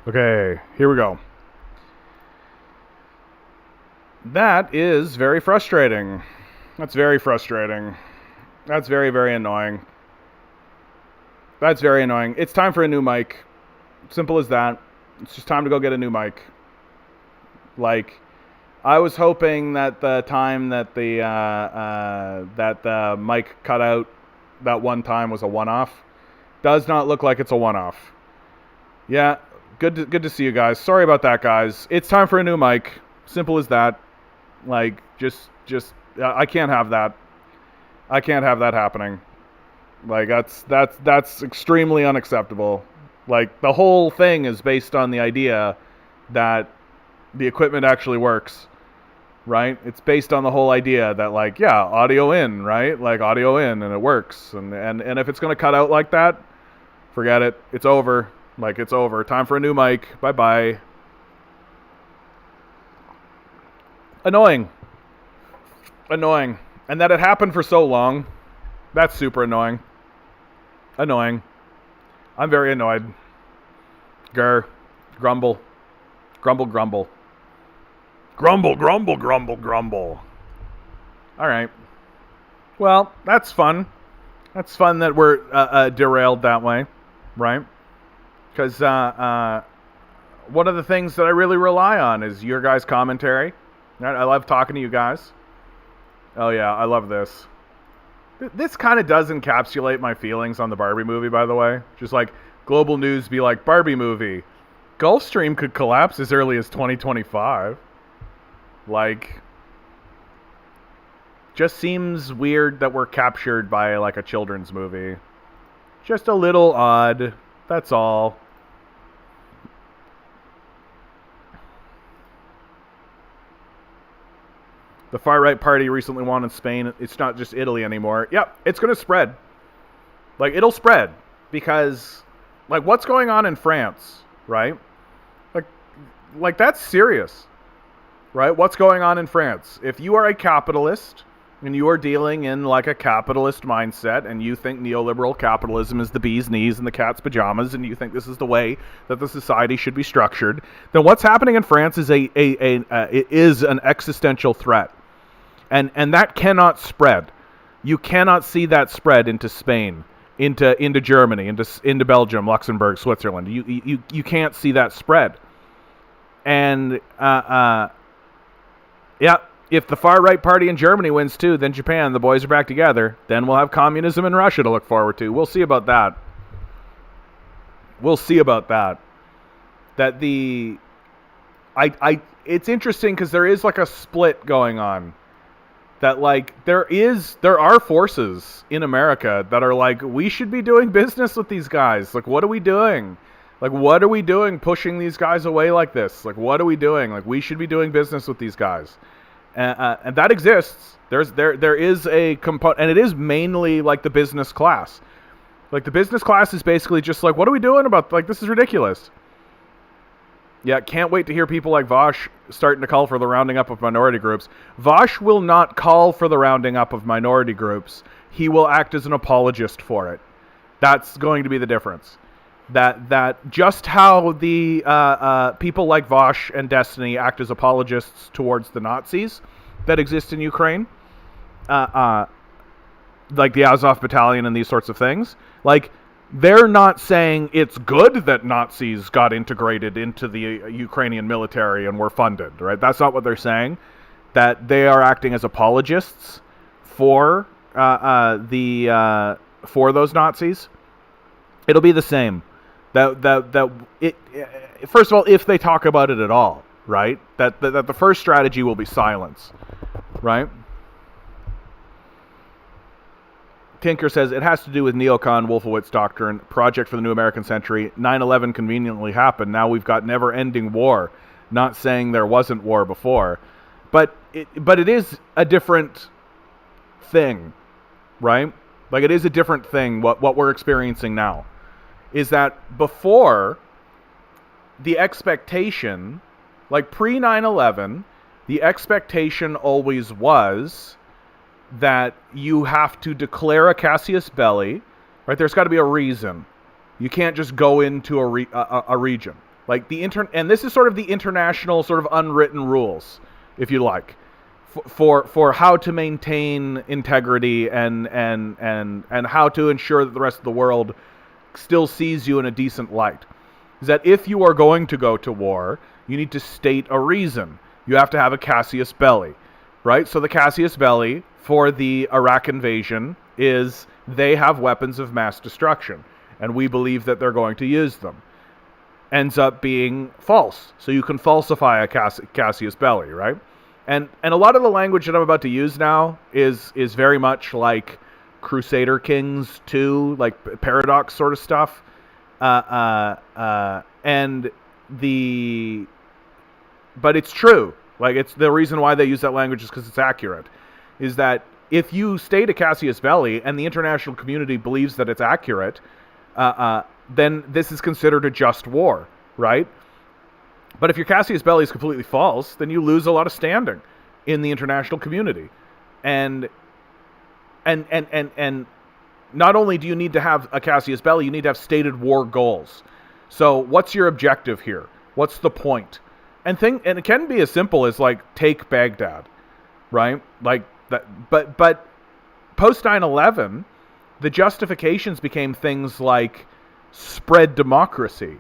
Okay, here we go. That is very frustrating. That's very frustrating. That's very, very annoying. That's very annoying. It's time for a new mic. Simple as that. It's just time to go get a new mic. Like, I was hoping that the time that the mic cut out that one time was a one-off. Does not look like it's a one-off. Yeah, good to see you guys. Sorry about that, guys. It's time for a new mic. Simple as that. Like, just I can't have that. I can't have that happening. Like, that's extremely unacceptable. Like, the whole thing is based on the idea that the equipment actually works, right? It's based on the whole idea that, like, yeah, audio in, right? Like, audio in, and it works. And if it's going to cut out like that, forget it. It's over. Like, it's over. Time for a new mic. Bye-bye. Annoying. Annoying. And that it happened for so long, that's super annoying. Annoying. I'm very annoyed. Grr. Grumble. Grumble, grumble. Grumble, grumble, grumble, grumble. Alright. Well, that's fun. That's fun that we're derailed that way, right? Because one of the things that I really rely on is your guys' commentary. I love talking to you guys. Oh yeah, I love this. This kind of does encapsulate my feelings on the Barbie movie, by the way. Just like global news be like, Barbie movie. Gulfstream could collapse as early as 2025. Like, just seems weird that we're captured by like a children's movie. Just a little odd. That's all. The far-right party recently won in Spain. It's not just Italy anymore. Yep, it's going to spread. Like, it'll spread. Because, like, what's going on in France, right? Like that's serious, right? What's going on in France? If you are a capitalist, and you are dealing in, like, a capitalist mindset, and you think neoliberal capitalism is the bee's knees and the cat's pajamas, and you think this is the way that the society should be structured, then what's happening in France is it is an existential threat. And that cannot spread. You cannot see that spread into Spain, into Germany, into Belgium, Luxembourg, Switzerland. You can't see that spread. And yeah, if the far right party in Germany wins too, then Japan, the boys are back together. Then we'll have communism in Russia to look forward to. We'll see about that. We'll see about that. That it's interesting because there is like a split going on. That, like, there are forces in America that are like, we should be doing business with these guys. Like, what are we doing? Like, what are we doing pushing these guys away like this? Like, what are we doing? Like, we should be doing business with these guys. And that exists. There is a component, and it is mainly like the business class. Like, the business class is basically just like, what are we doing about, like, this is ridiculous. Yeah, can't wait to hear people like Vosh starting to call for the rounding up of minority groups. Vosh will not call for the rounding up of minority groups. He will act as an apologist for it. That's going to be the difference. That just how the people like Vosh and Destiny act as apologists towards the Nazis that exist in Ukraine, like the Azov Battalion and these sorts of things, like, they're not saying it's good that Nazis got integrated into the Ukrainian military and were funded, right? That's not what they're saying. That they are acting as apologists for for those Nazis. It'll be the same. First of all, if they talk about it at all, right? That the first strategy will be silence, right? Tinker says, it has to do with neocon Wolfowitz doctrine, project for the new American century. 9/11 conveniently happened. Now we've got never-ending war. Not saying there wasn't war before. But it is a different thing, right? Like, it is a different thing, what we're experiencing now. Is that before, the expectation, like pre-9/11, the expectation always was that you have to declare a casus belli, right? There's got to be a reason. You can't just go into a region, Like and this is sort of the international sort of unwritten rules, if you like, for how to maintain integrity and how to ensure that the rest of the world still sees you in a decent light. Is that if you are going to go to war, you need to state a reason. You have to have a casus belli, right? So the casus belli for the Iraq invasion is they have weapons of mass destruction, and we believe that they're going to use them. Ends up being false. So you can falsify a casus belli, right? And a lot of the language that I'm about to use now is very much like Crusader Kings 2, like paradox sort of stuff. But it's true. Like, it's the reason why they use that language is because it's accurate. Is that if you state a casus belli and the international community believes that it's accurate, then this is considered a just war, right? But if your casus belli is completely false, then you lose a lot of standing in the international community. And not only do you need to have a casus belli, you need to have stated war goals. So what's your objective here? What's the point? And it can be as simple as like take Baghdad, right? Like that. But post 9/11, the justifications became things like spread democracy,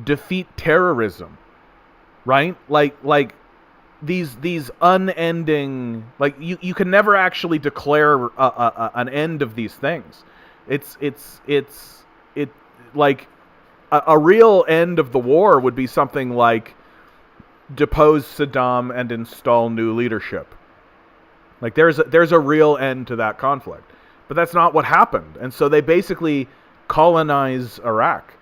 defeat terrorism, right? Like these unending, like you can never actually declare an end of these things. It's like a real end of the war would be something like depose Saddam and install new leadership. Like there's a real end to that conflict, but that's not what happened. And so they basically colonize Iraq,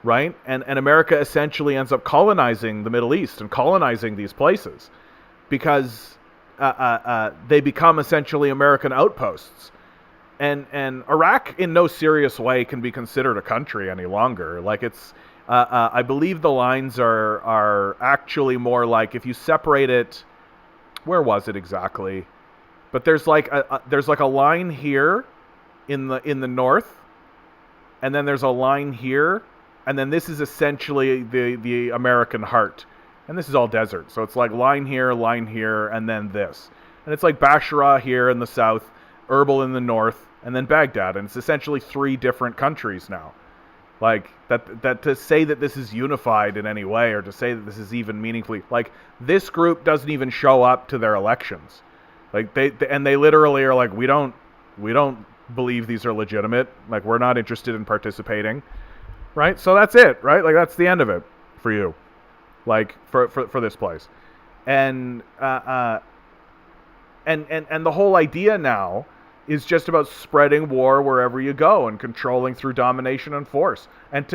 right? And America essentially ends up colonizing the Middle East and colonizing these places because they become essentially American outposts. And Iraq in no serious way can be considered a country any longer. Like it's, I believe the lines are actually more like if you separate it, where was it exactly? But there's like a line here in the north, and then there's a line here, and then this is essentially the American heart. And this is all desert. So it's like line here, and then this. And it's like Basharah here in the south, Erbil in the north, and then Baghdad. And it's essentially 3 different countries now. Like, that to say that this is unified in any way, or to say that this is even meaningfully, like, this group doesn't even show up to their elections. Like, they literally are like, we don't believe these are legitimate. Like, we're not interested in participating. Right? So that's it, right? Like, that's the end of it for you. Like, for this place. And the whole idea now is just about spreading war wherever you go and controlling through domination and force. And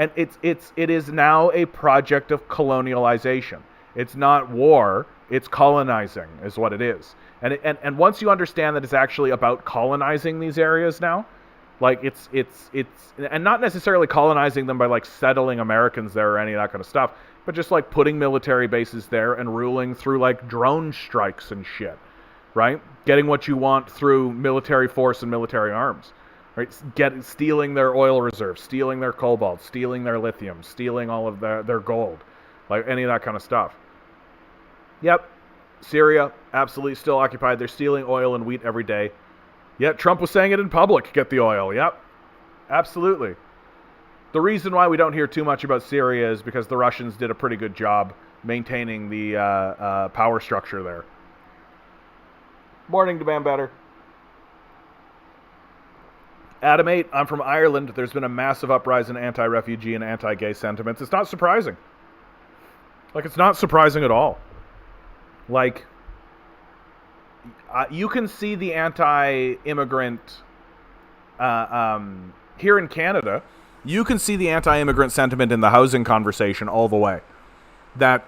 it is now a project of colonialization. It's not war, it's colonizing is what it is. And once you understand that it's actually about colonizing these areas now, like it's and not necessarily colonizing them by like settling Americans there or any of that kind of stuff, but just like putting military bases there and ruling through like drone strikes and shit, right? Getting what you want through military force and military arms, right? Stealing their oil reserves, stealing their cobalt, stealing their lithium, stealing all of their gold, like any of that kind of stuff. Yep, Syria, absolutely still occupied. They're stealing oil and wheat every day. Yet Trump was saying it in public, get the oil. Yep, absolutely. The reason why we don't hear too much about Syria is because the Russians did a pretty good job maintaining the power structure there. Morning, Demand Better. Adam 8, I'm from Ireland. There's been a massive uprising in anti-refugee and anti-gay sentiments. It's not surprising. Like, it's not surprising at all. Like, you can see the anti-immigrant, here in Canada, you can see the anti-immigrant sentiment in the housing conversation all the way. That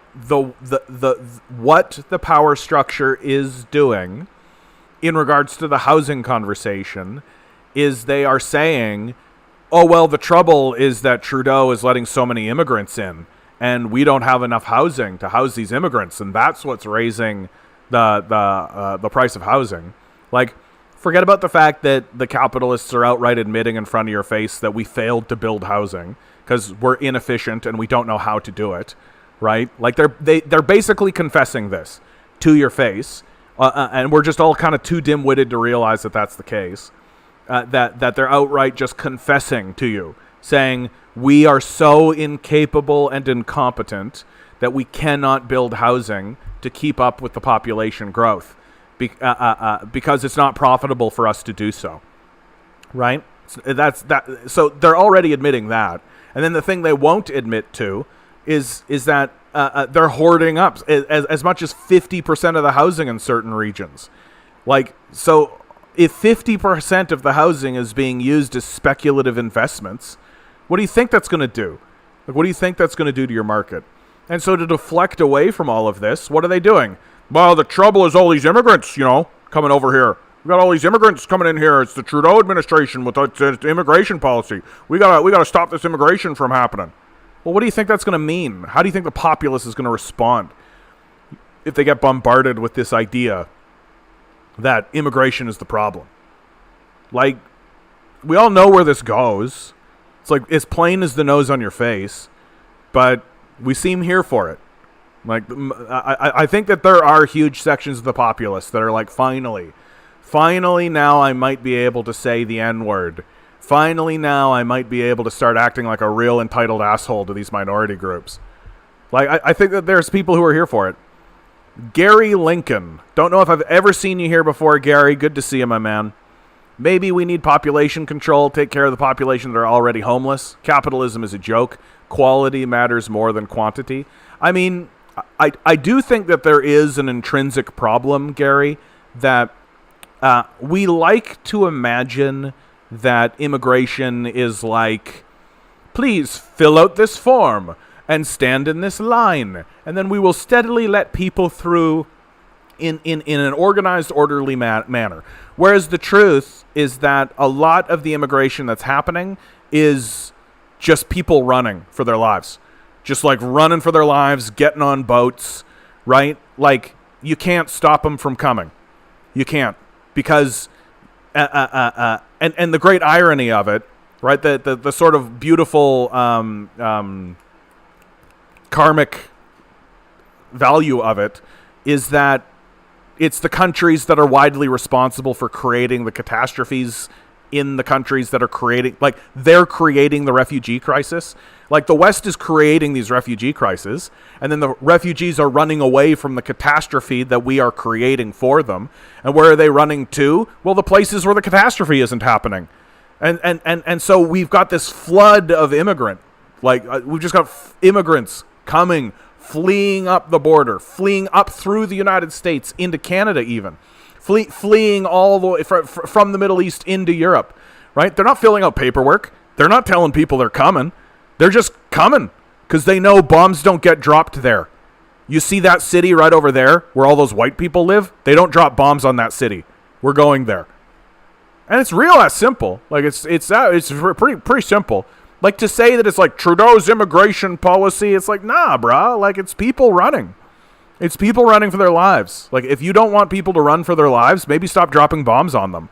what the power structure is doing in regards to the housing conversation is they are saying, oh, well, the trouble is that Trudeau is letting so many immigrants in, and we don't have enough housing to house these immigrants, and that's what's raising the price of housing. Like, forget about the fact that the capitalists are outright admitting in front of your face that we failed to build housing, because we're inefficient and we don't know how to do it, right? Like they're basically confessing this to your face, and we're just all kind of too dim-witted to realize that that's the case. That they're outright just confessing to you, saying we are so incapable and incompetent that we cannot build housing to keep up with the population growth because it's not profitable for us to do so, right? So they're already admitting that. And then the thing they won't admit to is that they're hoarding up as much as 50% of the housing in certain regions. Like, so if 50% of the housing is being used as speculative investments, what do you think that's going to do? Like, what do you think that's going to do to your market? And so to deflect away from all of this, what are they doing? Well, the trouble is all these immigrants, coming over here. We got all these immigrants coming in here. It's the Trudeau administration with the immigration policy. We gotta stop this immigration from happening. Well, what do you think that's going to mean? How do you think the populace is going to respond if they get bombarded with this idea that immigration is the problem? Like, we all know where this goes. It's like as plain as the nose on your face, but we seem here for it. Like, I think that there are huge sections of the populace that are like, finally now I might be able to say the N-word. Finally now I might be able to start acting like a real entitled asshole to these minority groups. Like, I think that there's people who are here for it. Gary Lincoln. Don't know if I've ever seen you here before, Gary. Good to see you, my man. Maybe we need population control, take care of the population that are already homeless. Capitalism is a joke. Quality matters more than quantity. I mean, I do think that there is an intrinsic problem, Gary, that we like to imagine that immigration is like, please fill out this form and stand in this line, and then we will steadily let people through in an organized, orderly manner. Whereas the truth is that a lot of the immigration that's happening is just people running for their lives. Just like running for their lives, getting on boats, right? Like, you can't stop them from coming. You can't. Because, and the great irony of it, right? The sort of beautiful karmic value of it is that it's the countries that are widely responsible for creating the catastrophes in the countries that are creating, like, they're creating the refugee crisis. Like, the West is creating these refugee crises, and then the refugees are running away from the catastrophe that we are creating for them. And where are they running to? Well, the places where the catastrophe isn't happening. And so we've got this flood of immigrant. Like, we've just got immigrants coming, fleeing up the border, fleeing up through the United States into Canada even. Fleeing all the way from the Middle East into Europe, right? They're not filling out paperwork. They're not telling people they're coming. They're just coming because they know bombs don't get dropped there. You see that city right over there where all those white people live? They don't drop bombs on that city. We're going there. And it's real as simple. Like, it's pretty simple. Like, to say that it's like Trudeau's immigration policy, it's like, nah, brah. Like, it's people running. It's people running for their lives. Like, if you don't want people to run for their lives, maybe stop dropping bombs on them.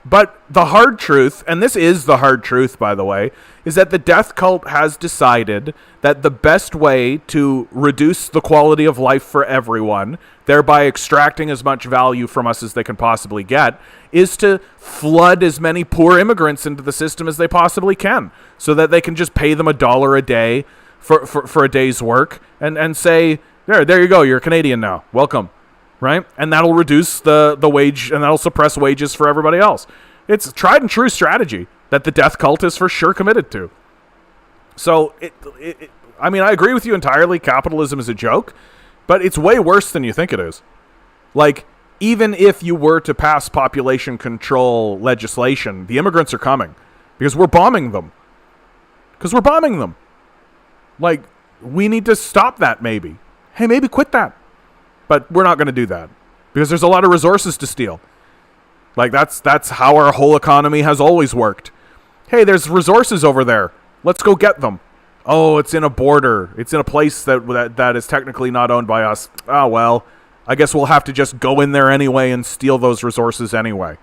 But the hard truth, and this is the hard truth, by the way, is that the death cult has decided that the best way to reduce the quality of life for everyone, thereby extracting as much value from us as they can possibly get, is to flood as many poor immigrants into the system as they possibly can, so that they can just pay them $1 a day for a day's work and say, there you go, you're a Canadian now. Welcome. Right? And that'll reduce the wage, and that'll suppress wages for everybody else. It's a tried and true strategy that the death cult is for sure committed to. So, I mean, I agree with you entirely. Capitalism is a joke, but it's way worse than you think it is. Like, even if you were to pass population control legislation, the immigrants are coming because we're bombing them. Like, we need to stop that maybe. Hey, maybe quit that. But we're not going to do that because there's a lot of resources to steal. Like, that's how our whole economy has always worked. Hey, there's resources over there. Let's go get them. Oh, it's in a border. It's in a place that is technically not owned by us. Oh, well, I guess we'll have to just go in there anyway and steal those resources anyway.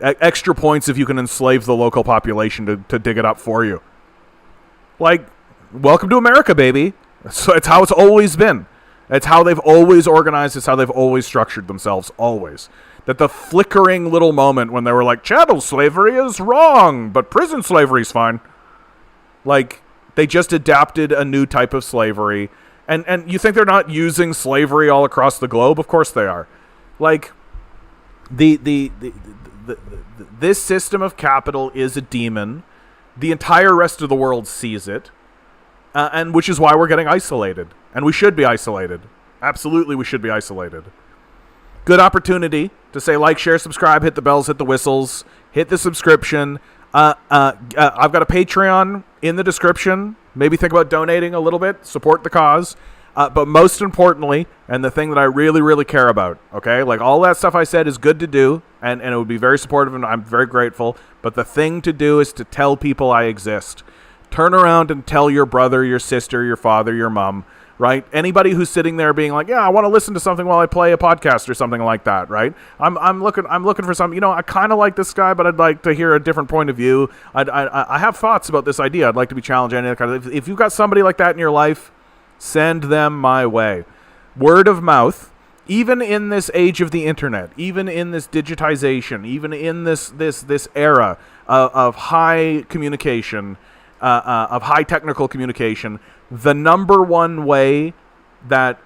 Extra points if you can enslave the local population to dig it up for you. Like, welcome to America, baby. So it's how it's always been. It's how they've always organized. It's how they've always structured themselves, always. That the flickering little moment when they were like, chattel slavery is wrong, but prison slavery is fine. Like, they just adapted a new type of slavery. And you think they're not using slavery all across the globe? Of course they are. Like, this system of capital is a demon. The entire rest of the world sees it. And which is why we're getting isolated. And we should be isolated. Absolutely, we should be isolated. Good opportunity to say like, share, subscribe, hit the bells, hit the whistles, hit the subscription. I've got a Patreon in the description. Maybe think about donating a little bit, support the cause. But most importantly, and the thing that I really, really care about, okay? Like, all that stuff I said is good to do, and it would be very supportive, and I'm very grateful. But the thing to do is to tell people I exist. Turn around and tell your brother, your sister, your father, your mom, right? Anybody who's sitting there being like, yeah, I want to listen to something while I play a podcast or something like that, right? I'm looking for something. You know, I kind of like this guy, but I'd like to hear a different point of view. I have thoughts about this idea. I'd like to be challenged. If you've got somebody like that in your life, send them my way. Word of mouth, even in this age of the internet, even in this digitization, even in this era of high communication, of high technical communication, the number one way that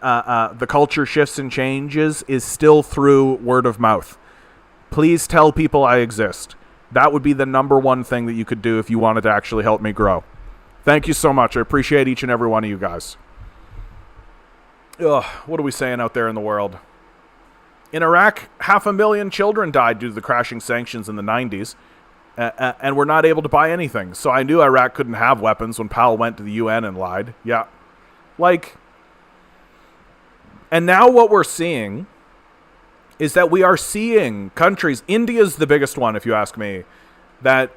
the culture shifts and changes is still through word of mouth. Please tell people I exist. That would be the number one thing that you could do if you wanted to actually help me grow. Thank you so much. I appreciate each and every one of you guys. Ugh, what are we saying out there in the world? In Iraq, 500,000 children died due to the crashing sanctions in the 90s. And we're not able to buy anything. So I knew Iraq couldn't have weapons when Powell went to the UN and lied. Yeah. Like, and now what we're seeing is that we are seeing countries, India's the biggest one, if you ask me, but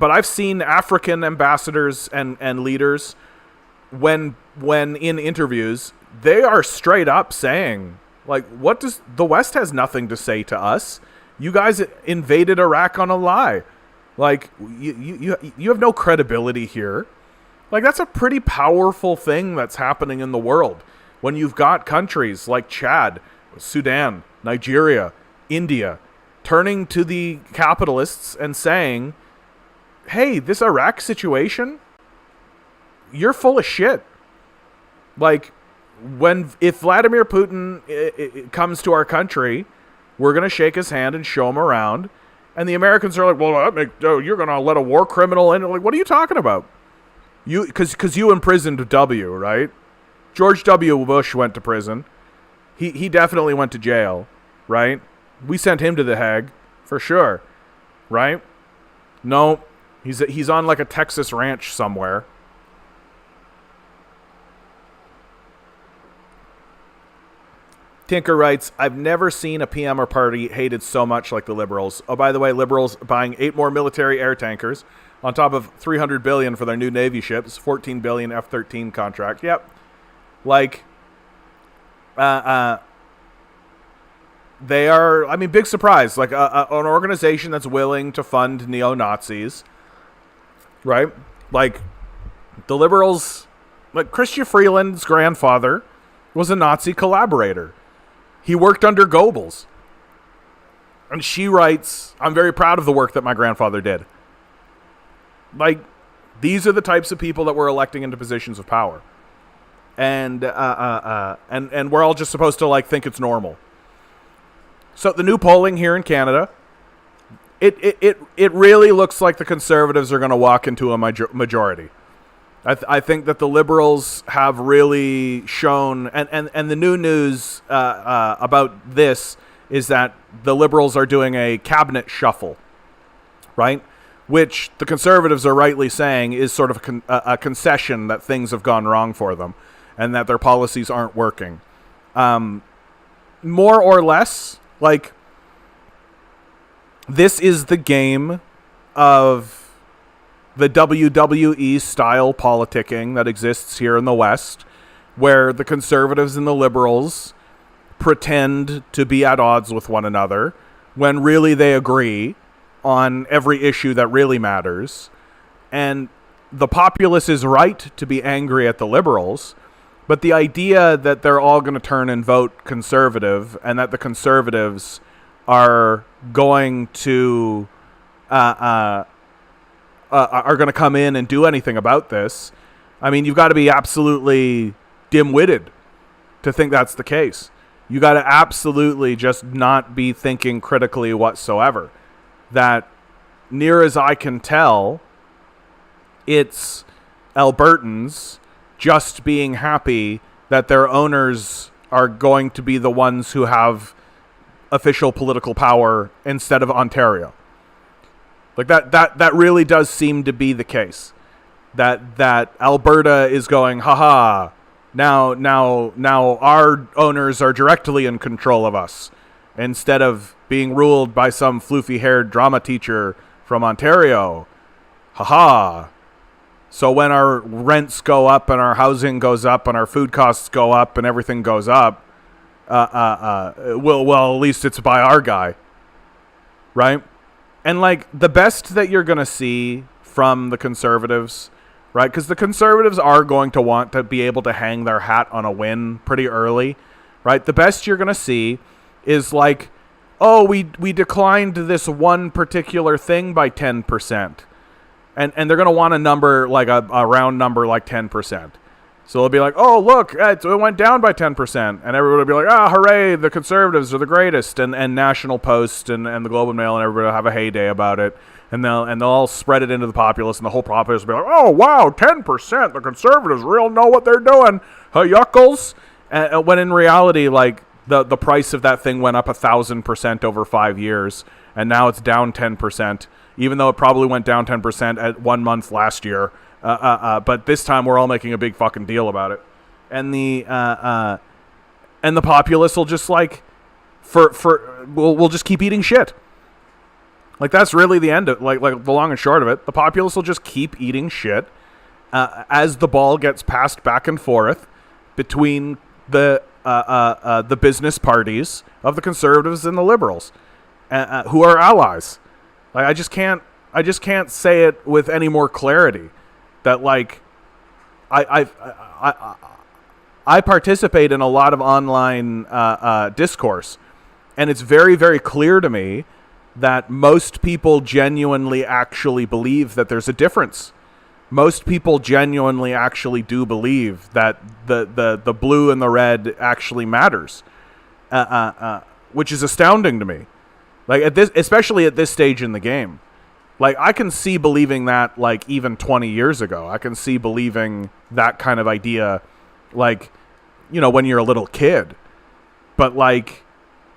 I've seen African ambassadors and leaders when in interviews, they are straight up saying, like, the West has nothing to say to us. You guys invaded Iraq on a lie. Like, you have no credibility here. Like, that's a pretty powerful thing that's happening in the world. When you've got countries like Chad, Sudan, Nigeria, India, turning to the capitalists and saying, hey, this Iraq situation, you're full of shit. Like, if Vladimir Putin comes to our country, we're going to shake his hand and show him around. And the Americans are like, well, you're going to let a war criminal in? Like, what are you talking about? Because you imprisoned W, right? George W. Bush went to prison. He definitely went to jail, right? We sent him to The Hague, for sure, right? No, he's on like a Texas ranch somewhere. Tinker writes, I've never seen a PM or party hated so much like the Liberals. Oh, by the way, Liberals buying 8 more military air tankers on top of $300 billion for their new Navy ships, $14 billion F-13 contract. Yep. Like, they are, I mean, big surprise. Like, an organization that's willing to fund neo-Nazis, right? Like, the Liberals, like, Chrystia Freeland's grandfather was a Nazi collaborator. He worked under Goebbels. And she writes, I'm very proud of the work that my grandfather did. Like, these are the types of people that we're electing into positions of power. And we're all just supposed to, like, think it's normal. So the new polling here in Canada, it really looks like the Conservatives are going to walk into a majority. I think that the Liberals have really shown, and the new news about this is that the Liberals are doing a cabinet shuffle, right? Which the Conservatives are rightly saying is sort of a concession that things have gone wrong for them and that their policies aren't working. More or less, like, this is the game of the WWE style politicking that exists here in the West, where the Conservatives and the Liberals pretend to be at odds with one another when really they agree on every issue that really matters. And the populace is right to be angry at the liberals, but the idea that they're all going to turn and vote conservative, and that the conservatives are going to are going to come in and do anything about this, I mean, you've got to be absolutely dim-witted to think that's the case. You got to absolutely just not be thinking critically whatsoever. That, near as I can tell, it's Albertans just being happy that their owners are going to be the ones who have official political power instead of Ontario. Like that really does seem to be the case. That Alberta is going, haha, now our owners are directly in control of us, instead of being ruled by some floofy-haired drama teacher from Ontario. Haha. So when our rents go up and our housing goes up and our food costs go up and everything goes up, well, at least it's by our guy, right? And like the best that you're gonna see from the Conservatives, right? Because the Conservatives are going to want to be able to hang their hat on a win pretty early, right? The best you're gonna see is like, oh, we declined this one particular thing by 10%. And they're going to want a number, like a round number like 10%. So they'll be like, oh, look, it went down by 10%. And everybody will be like, hooray, the Conservatives are the greatest. And National Post and the Globe and Mail and everybody will have a heyday about it. And they'll all spread it into the populace. And the whole populace will be like, oh, wow, 10%. The Conservatives really know what they're doing. Yuckles. When in reality, like, the price of that thing went up 1,000% over 5 years. And now it's down 10%. Even though it probably went down 10% at 1 month last year. But this time we're all making a big fucking deal about it. And the populace will just like, we'll just keep eating shit. Like that's really the end of, like the long and short of it. The populace will just keep eating shit as the ball gets passed back and forth between the business parties of the Conservatives and the Liberals, who are allies. Like I just can't say it with any more clarity that like I participate in a lot of online discourse, and it's very, very clear to me that most people genuinely actually believe that there's a difference. Most people genuinely actually do believe that the blue and the red actually matters, which is astounding to me. Like especially at this stage in the game, like I can see believing that like even 20 years ago. I can see believing that kind of idea, like, you know, when you're a little kid. But like,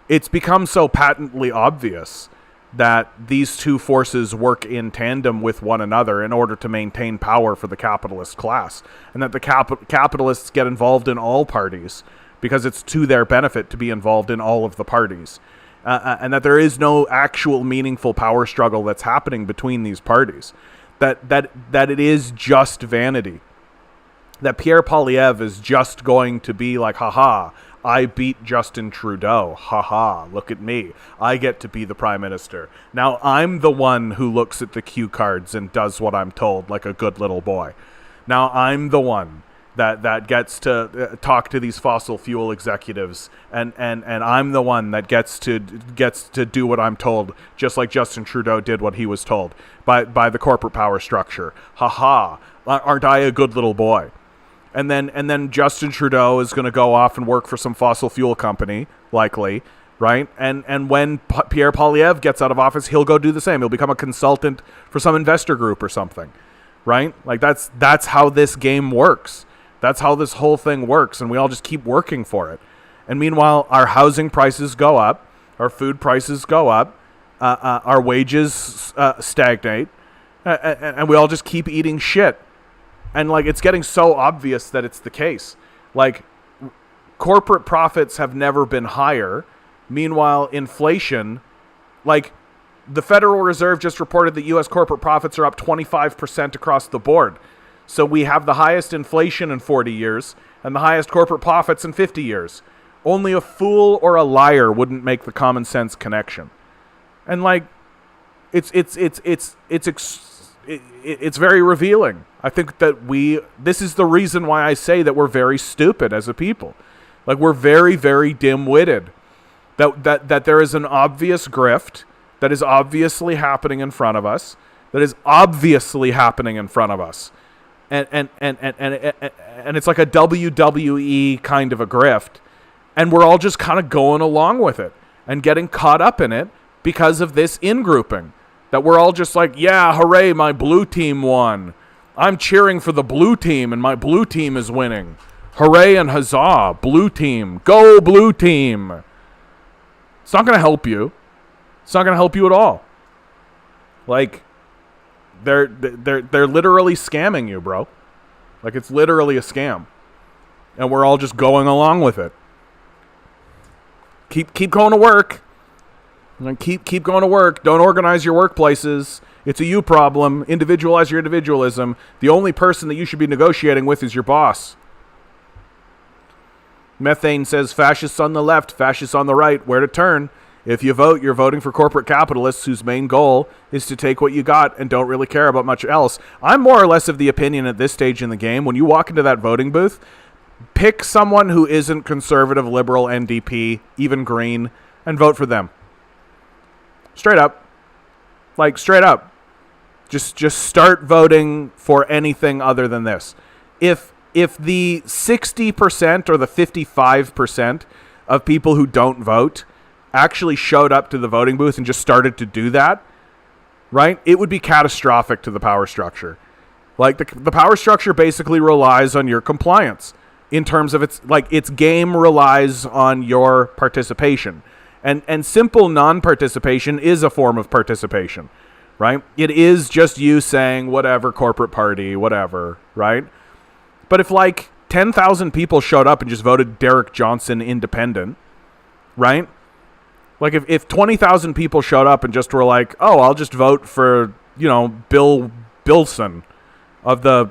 it's become so patently obvious that these two forces work in tandem with one another in order to maintain power for the capitalist class, and that the capitalists get involved in all parties because it's to their benefit to be involved in all of the parties. And that there is no actual meaningful power struggle that's happening between these parties. That it is just vanity. That Pierre Poilievre is just going to be like, haha, I beat Justin Trudeau. Haha, look at me. I get to be the prime minister. Now I'm the one who looks at the cue cards and does what I'm told like a good little boy. Now I'm the one that gets to talk to these fossil fuel executives, and I'm the one that gets to do what I'm told, just like Justin Trudeau did what he was told by the corporate power structure. Haha, aren't I a good little boy? And then Justin Trudeau is going to go off and work for some fossil fuel company, likely, right? And when Pierre Poilievre gets out of office, he'll go do the same. He'll become a consultant for some investor group or something, right? Like that's how this game works. That's how this whole thing works, and we all just keep working for it. And meanwhile, our housing prices go up, our food prices go up, our wages stagnate, and we all just keep eating shit. And like, it's getting so obvious that it's the case. Like, corporate profits have never been higher. Meanwhile, inflation, like, the Federal Reserve just reported that U.S. corporate profits are up 25% across the board. So we have the highest inflation in 40 years and the highest corporate profits in 50 years. Only a fool or a liar wouldn't make the common sense connection. And like, it's it's very revealing. I think that this is the reason why I say that we're very stupid as a people. Like, we're very, very dim-witted. That there is an obvious grift that is obviously happening in front of us, and it's like a WWE kind of a grift, and we're all just kind of going along with it and getting caught up in it because of this in-grouping. That we're all just like, yeah, hooray, my blue team won. I'm cheering for the blue team, and my blue team is winning. Hooray and huzzah, blue team. Go blue team. It's not going to help you. It's not going to help you at all. Like, they're literally scamming you, bro. Like, it's literally a scam. And we're all just going along with it. Keep going to work. And keep going to work. Don't organize your workplaces. It's a you problem. Individualize your individualism. The only person that you should be negotiating with is your boss. Methane says, fascists on the left, fascists on the right. Where to turn? If you vote, you're voting for corporate capitalists whose main goal is to take what you got and don't really care about much else. I'm more or less of the opinion at this stage in the game, when you walk into that voting booth, pick someone who isn't conservative, liberal, NDP, even Green, and vote for them. Straight up. Like, straight up. Just start voting for anything other than this. If the 60% or the 55% of people who don't vote actually showed up to the voting booth and just started to do that, right, it would be catastrophic to the power structure. Like, the power structure basically relies on your compliance in terms of its game relies on your participation. And simple non-participation is a form of participation, right? It is just you saying whatever, corporate party, whatever, right? But if 10,000 people showed up and just voted Derek Johnson independent, right? Like if 20,000 people showed up and just were like, oh, I'll just vote for, Bill Bilson of the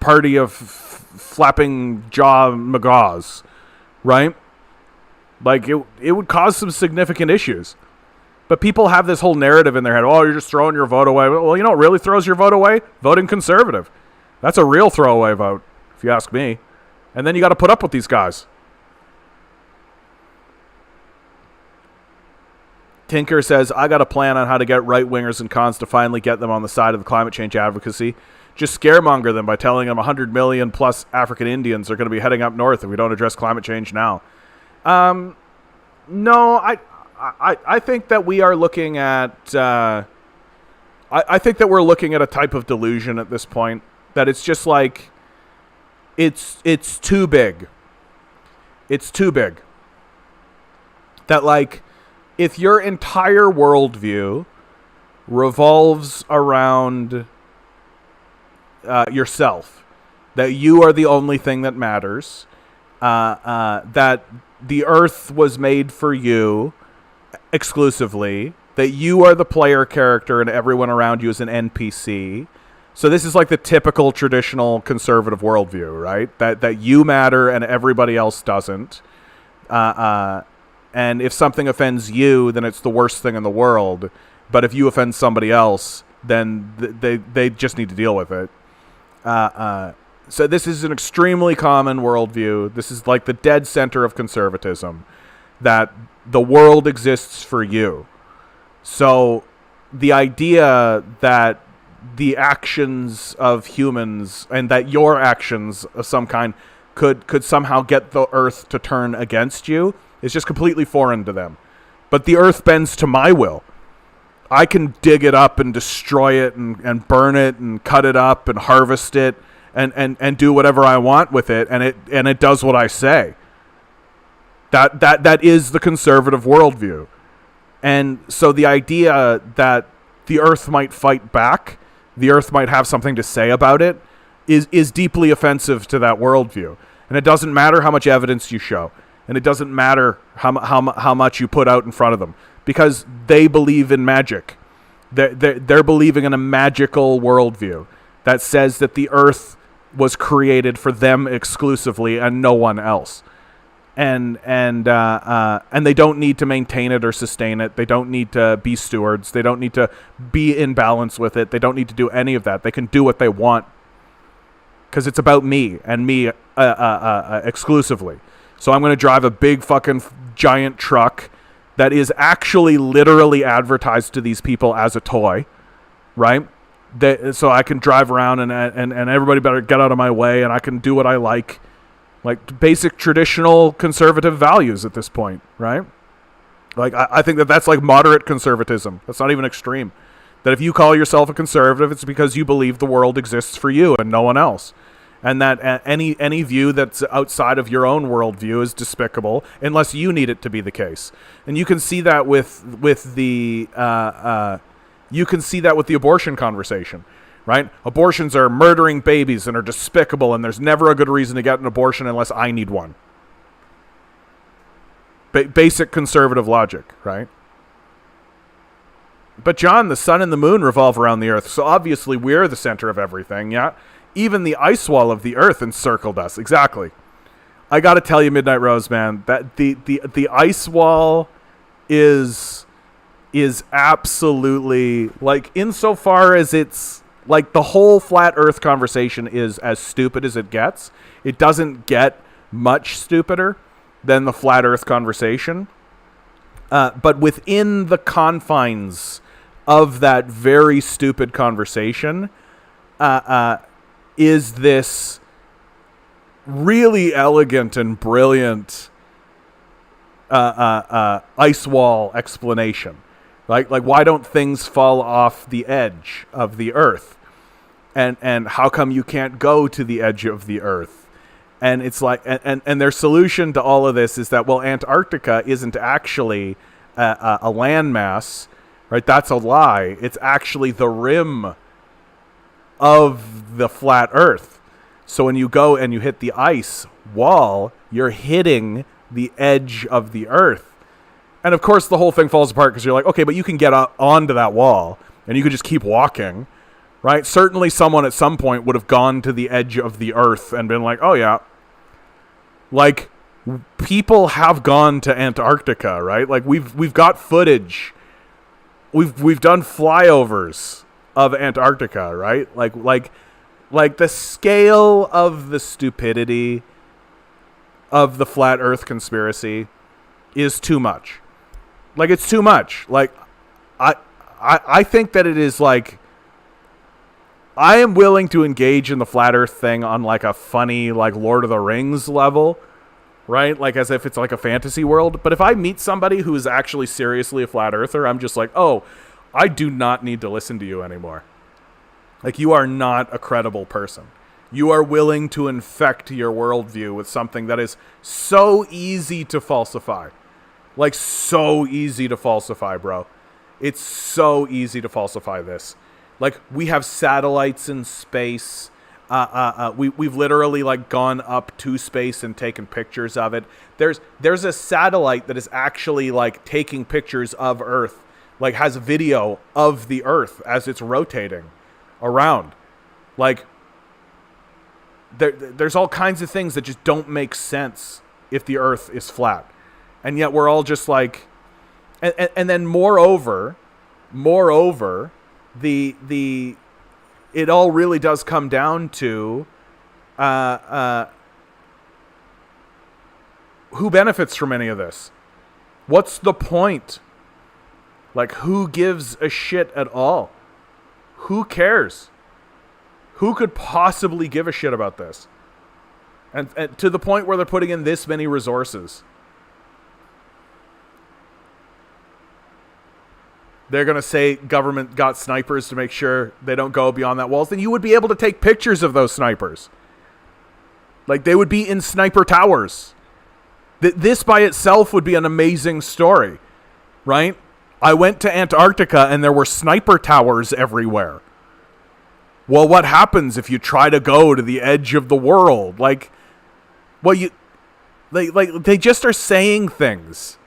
party of flapping jaw McGaws, right? Like it would cause some significant issues. But people have this whole narrative in their head. Oh, you're just throwing your vote away. Well, you know what really throws your vote away? Voting conservative. That's a real throwaway vote, if you ask me. And then you got to put up with these guys. Tinker says, I got a plan on how to get right-wingers and cons to finally get them on the side of the climate change advocacy. Just scaremonger them by telling them 100 million plus African Indians are going to be heading up north if we don't address climate change now. No, I think that we are looking at... I think that we're looking at a type of delusion at this point. That it's just like... It's too big. It's too big. That, if your entire worldview revolves around yourself, that you are the only thing that matters, that the earth was made for you exclusively, that you are the player character and everyone around you is an NPC. So this is like the typical traditional conservative worldview, right? That you matter and everybody else doesn't. And if something offends you, then it's the worst thing in the world. But if you offend somebody else, then they just need to deal with it. So this is an extremely common worldview. This is like the dead center of conservatism, that the world exists for you. So the idea that the actions of humans and that your actions of some kind could somehow get the earth to turn against you is just completely foreign to them. But the earth bends to my will. I can dig it up and destroy it and burn it and cut it up and harvest it and do whatever I want with it, and it does what I say. That is the conservative worldview. And so the idea that the earth might fight back, the earth might have something to say about it, is deeply offensive to that worldview. And it doesn't matter how much evidence you show. And it doesn't matter how much you put out in front of them, because they believe in magic. They're believing in a magical worldview that says that the earth was created for them exclusively and no one else. and they don't need to maintain it or sustain it. They don't need to be stewards. They don't need to be in balance with it. They don't need to do any of that. They can do what they want because it's about me and me exclusively. So I'm going to drive a big fucking giant truck that is actually literally advertised to these people as a toy, right? So I can drive around and everybody better get out of my way and I can do what I like basic traditional conservative values at this point, right? Like I think that's like moderate conservatism. That's not even extreme. That if you call yourself a conservative, it's because you believe the world exists for you and no one else. And that any view that's outside of your own worldview is despicable unless you need it to be the case. And you can see that with the abortion conversation, right? Abortions are murdering babies and are despicable, and there's never a good reason to get an abortion unless I need one. Basic conservative logic, right? But John, the sun and the moon revolve around the earth, so obviously we're the center of everything, yeah? Even the ice wall of the earth encircled us. Exactly. I got to tell you, Midnight Rose, man, that the ice wall is absolutely, like, insofar as it's, like, the whole flat earth conversation is as stupid as it gets. It doesn't get much stupider than the flat earth conversation. But within the confines of that very stupid conversation, is this really elegant and brilliant ice wall explanation. Like why don't things fall off the edge of the earth? And how come you can't go to the edge of the earth? And it's like, and their solution to all of this is that, well, Antarctica isn't actually a landmass, right? That's a lie. It's actually the rim of the flat earth. So when you go and you hit the ice wall, you're hitting the edge of the earth. And of course the whole thing falls apart because you're like, okay, but you can get onto that wall and you could just keep walking, right? Certainly someone at some point would have gone to the edge of the earth and been like, oh yeah, like people have gone to Antarctica, right? Like we've got footage. We've done flyovers of Antarctica, right? Like the scale of the stupidity of the flat earth conspiracy is too much. Like, it's too much. Like, I think that it is like, I am willing to engage in the flat earth thing on like a funny, like Lord of the Rings level, right? Like as if it's like a fantasy world. But if I meet somebody who is actually seriously a flat earther, I'm just like, oh, I do not need to listen to you anymore. Like, you are not a credible person. You are willing to infect your worldview with something that is so easy to falsify. Like, so easy to falsify, bro. It's so easy to falsify this. Like, we have satellites in space. We've literally, like, gone up to space and taken pictures of it. There's a satellite that is actually, like, taking pictures of Earth. Like, has video of the Earth as it's rotating around. Like, there's all kinds of things that just don't make sense if the Earth is flat. And yet we're all just like, and then moreover, the it all really does come down to who benefits from any of this? What's the point? Like, who gives a shit at all? Who cares? Who could possibly give a shit about this? And to the point where they're putting in this many resources. They're going to say government got snipers to make sure they don't go beyond that walls. Then you would be able to take pictures of those snipers. Like, they would be in sniper towers. This by itself would be an amazing story, right? I went to Antarctica and there were sniper towers everywhere. Well, what happens if you try to go to the edge of the world? Like, well, they just are saying things.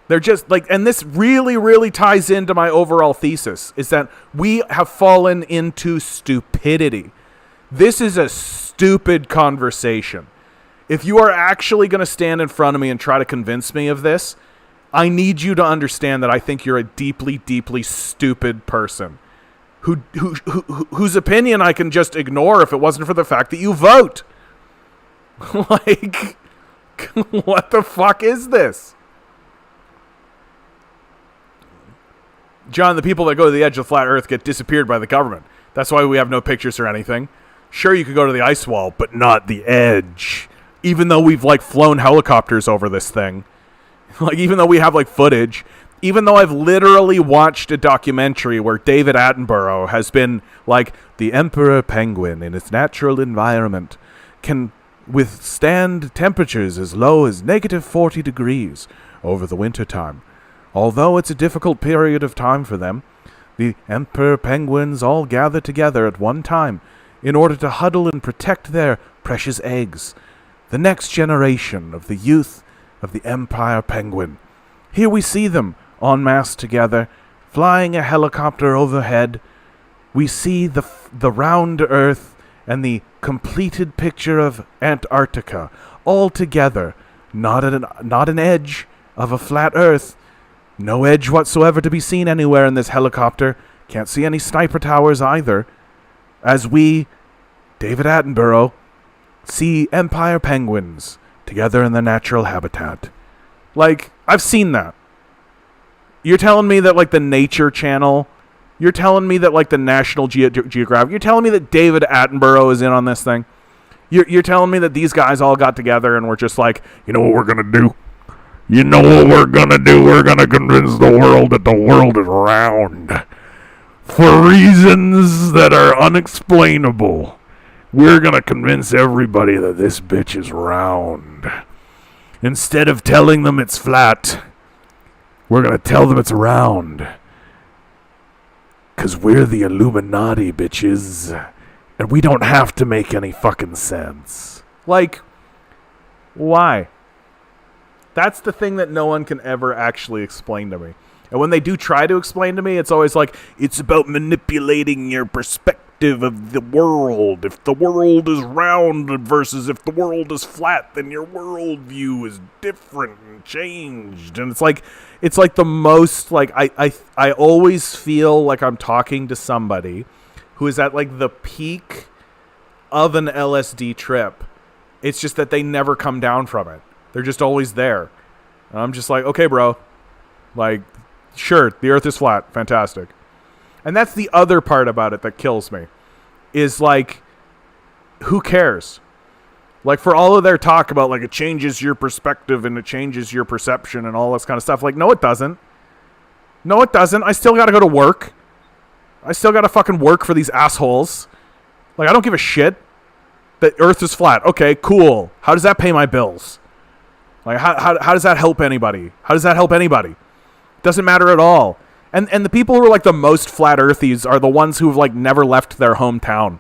They're just like, and this really, really ties into my overall thesis, is that we have fallen into stupidity. This is a stupid conversation. If you are actually going to stand in front of me and try to convince me of this, I need you to understand that I think you're a deeply, deeply stupid person whose opinion I can just ignore if it wasn't for the fact that you vote. Like, what the fuck is this? John, the people that go to the edge of the flat earth get disappeared by the government. That's why we have no pictures or anything. Sure, you could go to the ice wall, but not the edge. Even though we've, like, flown helicopters over this thing. Like, even though we have, like, footage. Even though I've literally watched a documentary where David Attenborough has been, like, the emperor penguin in its natural environment can withstand temperatures as low as negative 40 degrees over the winter time. Although it's a difficult period of time for them, the emperor penguins all gather together at one time in order to huddle and protect their precious eggs. The next generation of the youth of the empire penguin. Here we see them, en masse together, flying a helicopter overhead. We see the round earth and the completed picture of Antarctica, all together, not an edge of a flat earth. No edge whatsoever to be seen anywhere in this helicopter. Can't see any sniper towers either. As we, David Attenborough, see empire penguins together in their natural habitat. Like, I've seen that. You're telling me that, like, the Nature Channel, you're telling me that, like, the National Geographic, you're telling me that David Attenborough is in on this thing? You're telling me that these guys all got together and were just like, you know what we're going to do? You know what we're going to do? We're going to convince the world that the world is round. For reasons that are unexplainable. We're going to convince everybody that this bitch is round. Instead of telling them it's flat, we're going to tell them it's round. 'Cause we're the Illuminati, bitches. And we don't have to make any fucking sense. Like, why? That's the thing that no one can ever actually explain to me. And when they do try to explain to me, it's always like, it's about manipulating your perspective of the world. If the world is round versus if the world is flat, then your worldview is different and changed. And it's like the most, like, I always feel like I'm talking to somebody who is at, like, the peak of an LSD trip. It's just that they never come down from it. They're just always there. And I'm just like, okay, bro. Like, sure, the earth is flat. Fantastic. And that's the other part about it that kills me. Is, like, who cares? Like, for all of their talk about, like, it changes your perspective and it changes your perception and all this kind of stuff. Like, no, it doesn't. No, it doesn't. I still gotta go to work. I still gotta fucking work for these assholes. Like, I don't give a shit that earth is flat. Okay, cool. How does that pay my bills? Like, how does that help anybody? How does that help anybody? Doesn't matter at all. And the people who are, like, the most flat earthies are the ones who've, like, never left their hometown.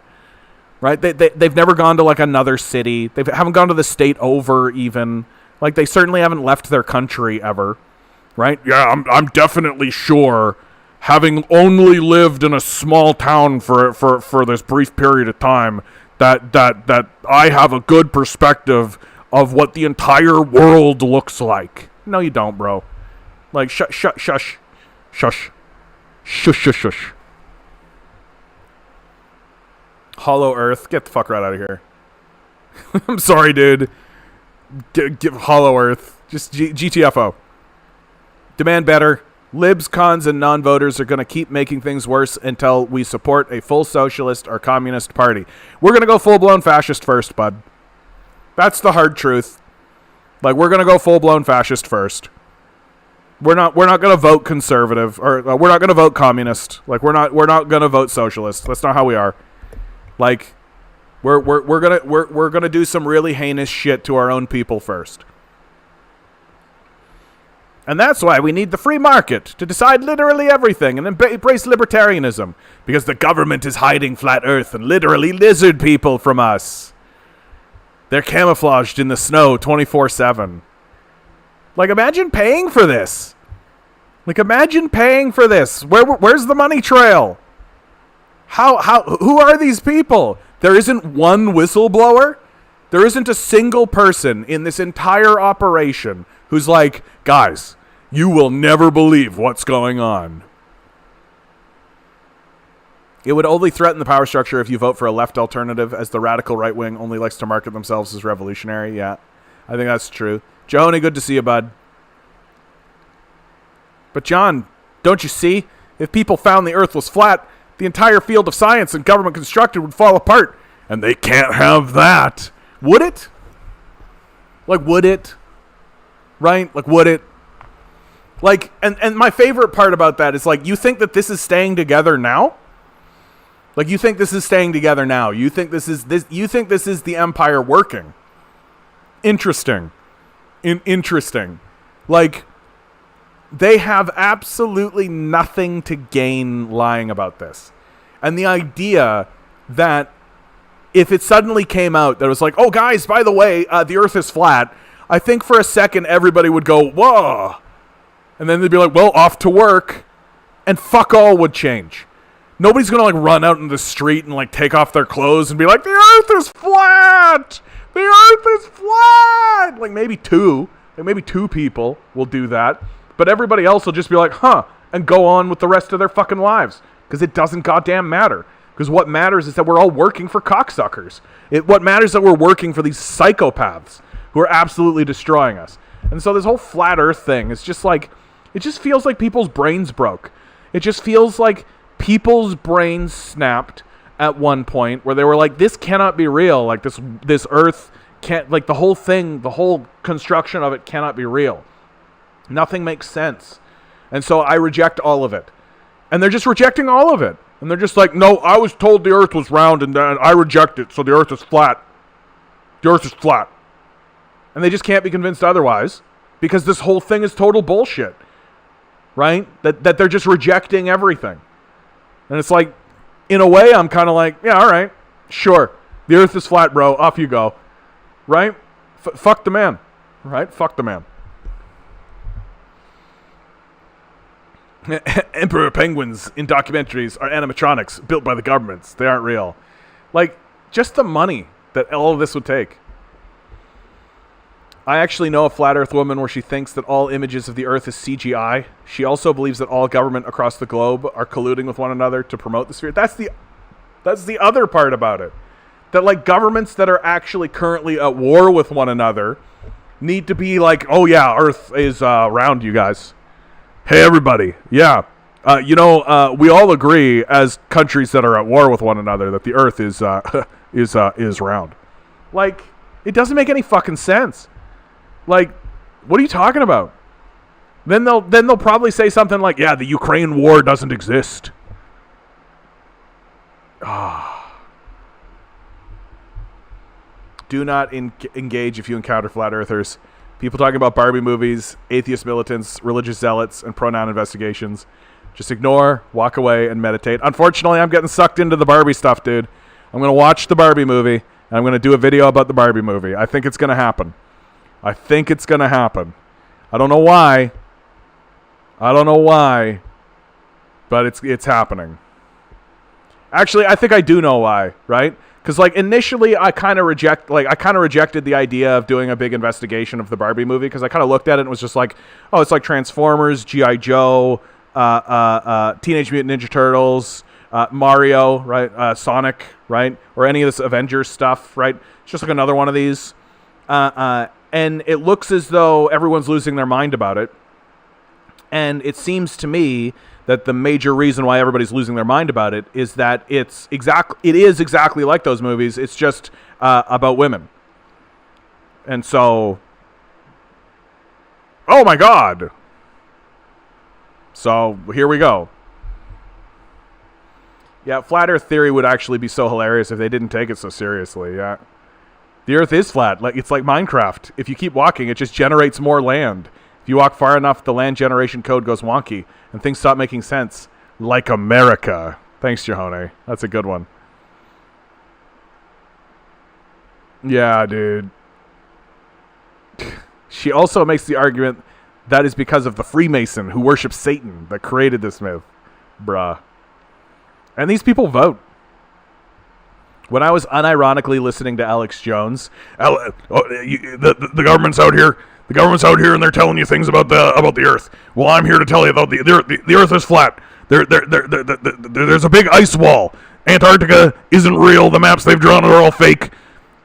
Right? They've never gone to, like, another city. They haven't gone to the state over even. Like, they certainly haven't left their country ever. Right? Yeah, I'm definitely sure, having only lived in a small town for this brief period of time, that I have a good perspective of what the entire world looks like. No, you don't, bro. Like, shush. Hollow Earth, get the fuck right out of here. I'm sorry, dude. Give Hollow Earth. Just GTFO. Demand better. Libs, cons, and non-voters are going to keep making things worse until we support a full socialist or communist party. We're going to go full-blown fascist first, bud. That's the hard truth. Like, we're going to go full-blown fascist first. We're not going to vote conservative, or we're not going to vote communist. Like, we're not going to vote socialist. That's not how we are. Like, we're going to do some really heinous shit to our own people first. And that's why we need the free market to decide literally everything and embrace libertarianism, because the government is hiding flat earth and literally lizard people from us. They're camouflaged in the snow 24/7. Like, imagine paying for this. Like, imagine paying for this. Where's the money trail? Who are these people? There isn't one whistleblower There isn't a single person in this entire operation who's like, guys, you will never believe what's going on. It would only threaten the power structure if you vote for a left alternative, as the radical right wing only likes to market themselves as revolutionary. Yeah, I think that's true. Joni, good to see you, bud. But John, don't you see? If people found the earth was flat, the entire field of science and government constructed would fall apart. And they can't have that. Would it? Like, would it? Right? Like, would it? Like, and my favorite part about that is, like, you think that this is staying together now? Like, you think this is staying together now? You think this is the empire working? Interesting. Interesting. Like, they have absolutely nothing to gain lying about this. And the idea that if it suddenly came out that it was like, oh, guys, by the way, the earth is flat, I think for a second everybody would go, whoa. And then they'd be like, well, off to work. And fuck all would change. Nobody's going to, like, run out in the street and, like, take off their clothes and be like, the earth is flat. The earth is flat. Like, maybe two people will do that. But everybody else will just be like, huh, and go on with the rest of their fucking lives. Because it doesn't goddamn matter. Because what matters is that we're all working for cocksuckers. What matters is that we're working for these psychopaths who are absolutely destroying us. And so this whole flat earth thing is just like, it just feels like people's brains broke. It just feels like people's brains snapped at one point where they were like, this cannot be real. Like, this earth can't, like, the whole thing, the whole construction of it cannot be real. Nothing makes sense. And so I reject all of it. And they're just rejecting all of it. And they're just like, no, I was told the earth was round and I reject it, so the earth is flat. The earth is flat. And they just can't be convinced otherwise because this whole thing is total bullshit. Right? That they're just rejecting everything. And it's like, in a way, I'm kind of like, yeah, all right, sure. The earth is flat, bro. Off you go. Right? Fuck the man. Right? Fuck the man. Emperor penguins in documentaries are animatronics built by the governments. They aren't real. Like, just the money that all of this would take. I actually know a flat earth woman where she thinks that all images of the earth is CGI. She also believes that all government across the globe are colluding with one another to promote the sphere. That's the other part about it. That, like, governments that are actually currently at war with one another need to be like, oh yeah, earth is round, you guys. Hey, everybody. Yeah. We all agree as countries that are at war with one another that the earth is round. Like, it doesn't make any fucking sense. Like, what are you talking about? Then they'll probably say something like, yeah, the Ukraine war doesn't exist. Do not engage if you encounter flat earthers. People talking about Barbie movies, atheist militants, religious zealots, and pronoun investigations. Just ignore, walk away, and meditate. Unfortunately, I'm getting sucked into the Barbie stuff, dude. I'm going to watch the Barbie movie, and I'm going to do a video about the Barbie movie. I think it's going to happen. I don't know why. But it's happening. Actually, I think I do know why, right? Because, like, initially I kind of rejected the idea of doing a big investigation of the Barbie movie because I kind of looked at it and was just like, oh, it's like Transformers, G.I. Joe, Teenage Mutant Ninja Turtles, Mario, right? Sonic, right? Or any of this Avengers stuff, right? It's just like another one of these. And it looks as though everyone's losing their mind about it. And it seems to me that the major reason why everybody's losing their mind about it is that it is exactly like those movies. It's just about women. And so, oh my God. So here we go. Yeah, flat earth theory would actually be so hilarious if they didn't take it so seriously. Yeah. The earth is flat. Like, it's like Minecraft. If you keep walking, it just generates more land. If you walk far enough, the land generation code goes wonky, and things stop making sense. Like America. Thanks, Jahone. That's a good one. Yeah, dude. She also makes the argument that is because of the Freemason who worships Satan that created this myth. Bruh. And these people vote. When I was unironically listening to Alex Jones, the government's out here. The government's out here, and they're telling you things about the Earth. Well, I'm here to tell you about the Earth is flat. There's a big ice wall. Antarctica isn't real. The maps they've drawn are all fake.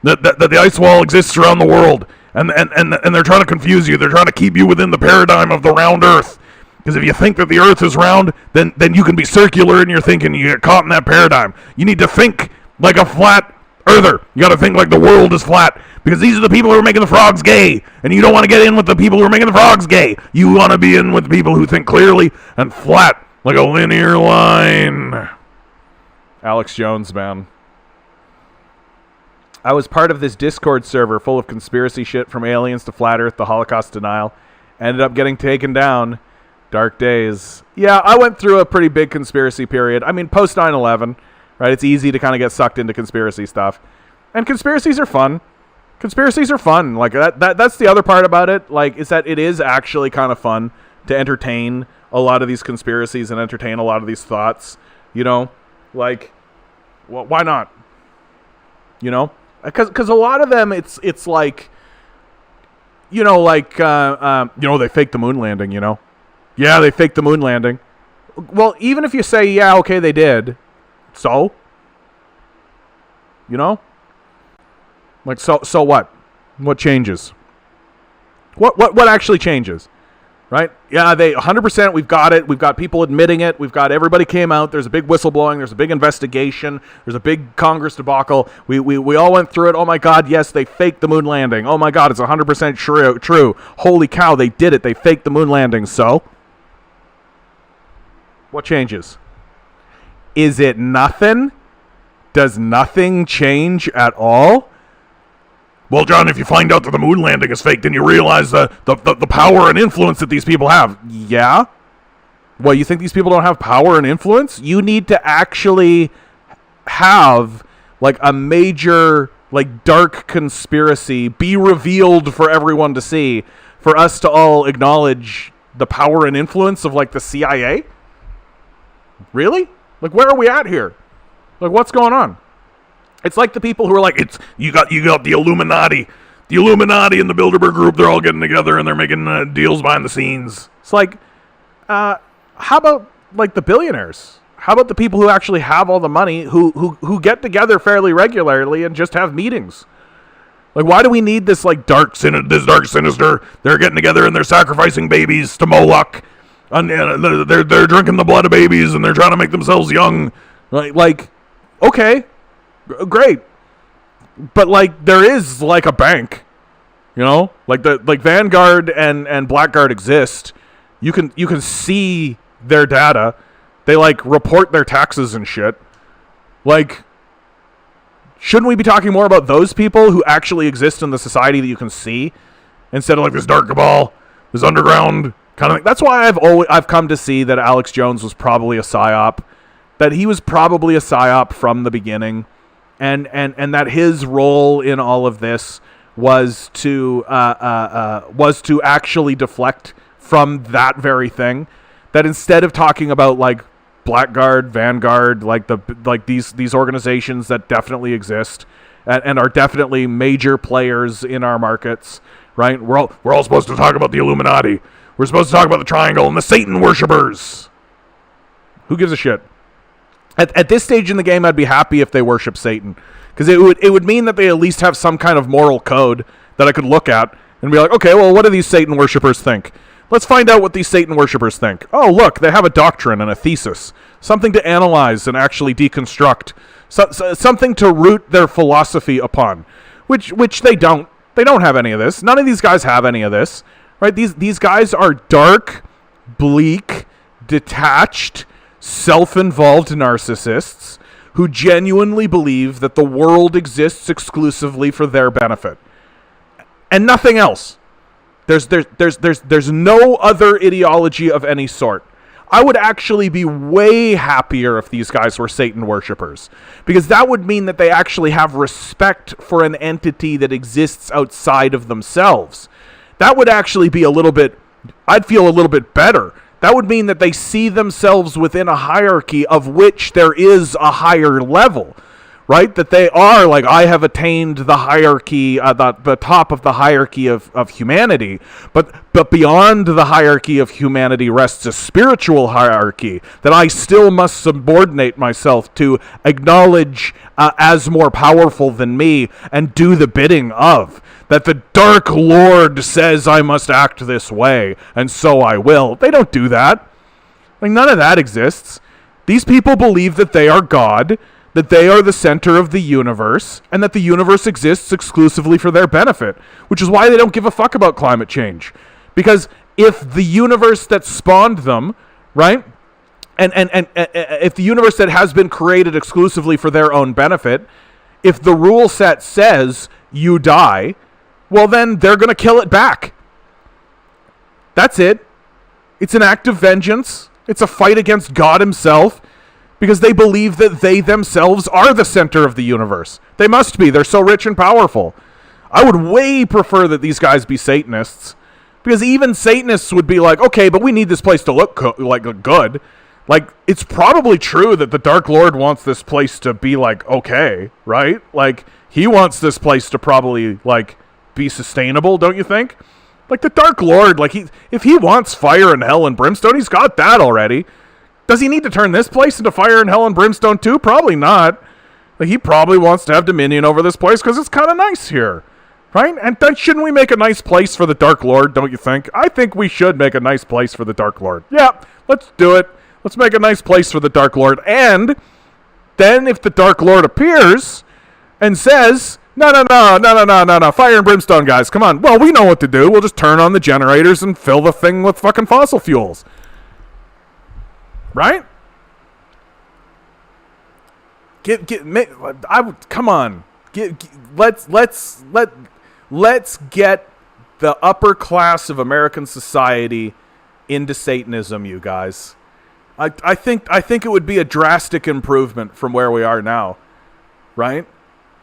That the ice wall exists around the world, and they're trying to confuse you. They're trying to keep you within the paradigm of the round Earth. Because if you think that the Earth is round, then you can be circular in your thinking. You get caught in that paradigm. You need to think like a flat earther. You got to think like the world is flat. Because these are the people who are making the frogs gay. And you don't want to get in with the people who are making the frogs gay. You want to be in with the people who think clearly and flat like a linear line. Alex Jones, man. I was part of this Discord server full of conspiracy shit from aliens to flat earth to Holocaust denial. Ended up getting taken down. Dark days. Yeah, I went through a pretty big conspiracy period. I mean, post 9/11, right? It's easy to kind of get sucked into conspiracy stuff. And conspiracies are fun. Conspiracies are fun. Like, that's the other part about it, like, is that it is actually kind of fun to entertain a lot of these conspiracies and entertain a lot of these thoughts, you know? Like, well, why not? You know? Because a lot of them, it's like, you know, like, they faked the moon landing, you know? Yeah, they faked the moon landing. Well, even if you say, yeah, okay, they did, so? You know? Like, so what? What changes? What actually changes? Right? Yeah, they 100%, we've got it. We've got people admitting it. We've got everybody came out. There's a big whistleblowing. There's a big investigation. There's a big Congress debacle. We all went through it. Oh, my God, yes, they faked the moon landing. Oh, my God, it's 100% true. Holy cow, they did it. They faked the moon landing. So? What changes? Is it nothing? Does nothing change at all? Well, John, if you find out that the moon landing is fake, then you realize the power and influence that these people have. Yeah? Well, you think these people don't have power and influence? You need to actually have, like, a major, like, dark conspiracy be revealed for everyone to see, for us to all acknowledge the power and influence of, like, the CIA? Really? Like, where are we at here? Like, what's going on? It's like the people who are like, you got the Illuminati. The Illuminati and the Bilderberg Group, they're all getting together and they're making deals behind the scenes. It's like, how about, like, the billionaires? How about the people who actually have all the money, who get together fairly regularly and just have meetings? Like, why do we need this, like, dark sinister? They're getting together and they're sacrificing babies to Moloch. And they're drinking the blood of babies and they're trying to make themselves young. Like, okay, great, but, like, there is, like, a bank, you know, like Vanguard and Blackguard exist. You can see their data. They, like, report their taxes and shit. Like, shouldn't we be talking more about those people who actually exist in the society that you can see, instead of, like, this dark cabal, this underground kind of thing? That's why I've come to see that Alex Jones was probably a psyop, that he was probably a psyop from the beginning, and that his role in all of this was to actually deflect from that very thing. That instead of talking about, like, Blackguard, Vanguard, like these organizations that definitely exist and are definitely major players in our markets, right? We're all supposed to talk about the Illuminati. We're supposed to talk about the Triangle and the Satan worshippers. Who gives a shit? At this stage in the game, I'd be happy if they worship Satan, because it would mean that they at least have some kind of moral code that I could look at and be like, okay, well, what do these Satan worshippers think? Let's find out what these Satan worshippers think. Oh, look, they have a doctrine and a thesis, something to analyze and actually deconstruct, something to root their philosophy upon, which they don't. They don't have any of this. None of these guys have any of this, right? These guys are dark, bleak, detached, self-involved narcissists who genuinely believe that the world exists exclusively for their benefit and nothing else. There's no other ideology of any sort. I would actually be way happier if these guys were Satan worshippers, because that would mean that they actually have respect for an entity that exists outside of themselves. That would actually be I'd feel a little bit better. That would mean that they see themselves within a hierarchy of which there is a higher level, right? That they are like, I have attained the hierarchy, the top of the hierarchy of humanity, but beyond the hierarchy of humanity rests a spiritual hierarchy that I still must subordinate myself to, acknowledge as more powerful than me, and do the bidding of. That the Dark Lord says I must act this way, and so I will. They don't do that. Like, none of that exists. These people believe that they are God, that they are the center of the universe, and that the universe exists exclusively for their benefit, which is why they don't give a fuck about climate change. Because if the universe that spawned them, right, and if the universe that has been created exclusively for their own benefit, if the rule set says you die, well, then they're going to kill it back. That's it. It's an act of vengeance. It's a fight against God himself, because they believe that they themselves are the center of the universe. They must be. They're so rich and powerful. I would way prefer that these guys be Satanists, because even Satanists would be like, okay, but we need this place to look good. Like, it's probably true that the Dark Lord wants this place to be, like, okay, right? Like, he wants this place to probably, like, be sustainable, don't you think? Like, the Dark Lord, like, if he wants fire and hell and brimstone, he's got that already. Does he need to turn this place into fire and hell and brimstone too? Probably not. Like, he probably wants to have dominion over this place because it's kind of nice here, right? And then shouldn't we make a nice place for the Dark Lord, don't you think? I think we should make a nice place for the Dark Lord. Yeah, let's do it. Let's make a nice place for the Dark Lord. And then if the Dark Lord appears and says, no, fire and brimstone, guys, come on. Well, we know what to do. We'll just turn on the generators and fill the thing with fucking fossil fuels. Right? Come on. Let's get the upper class of American society into Satanism, you guys. I think it would be a drastic improvement from where we are now, right?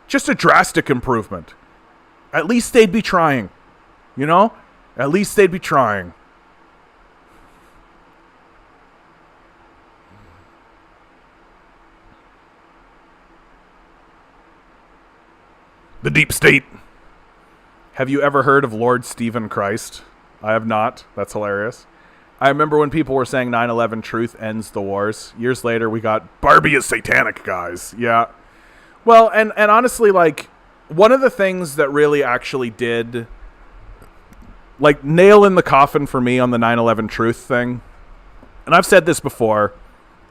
Just a drastic improvement. At least they'd be trying, you know? At least they'd be trying. The deep state. Have you ever heard of Lord Stephen Christ? I have not. That's hilarious. I remember when people were saying 9/11 truth ends the wars. Years later, we got Barbie is satanic, guys. Yeah. Well, and honestly, like, one of the things that really actually did, like, nail in the coffin for me on the 9/11 truth thing, and I've said this before,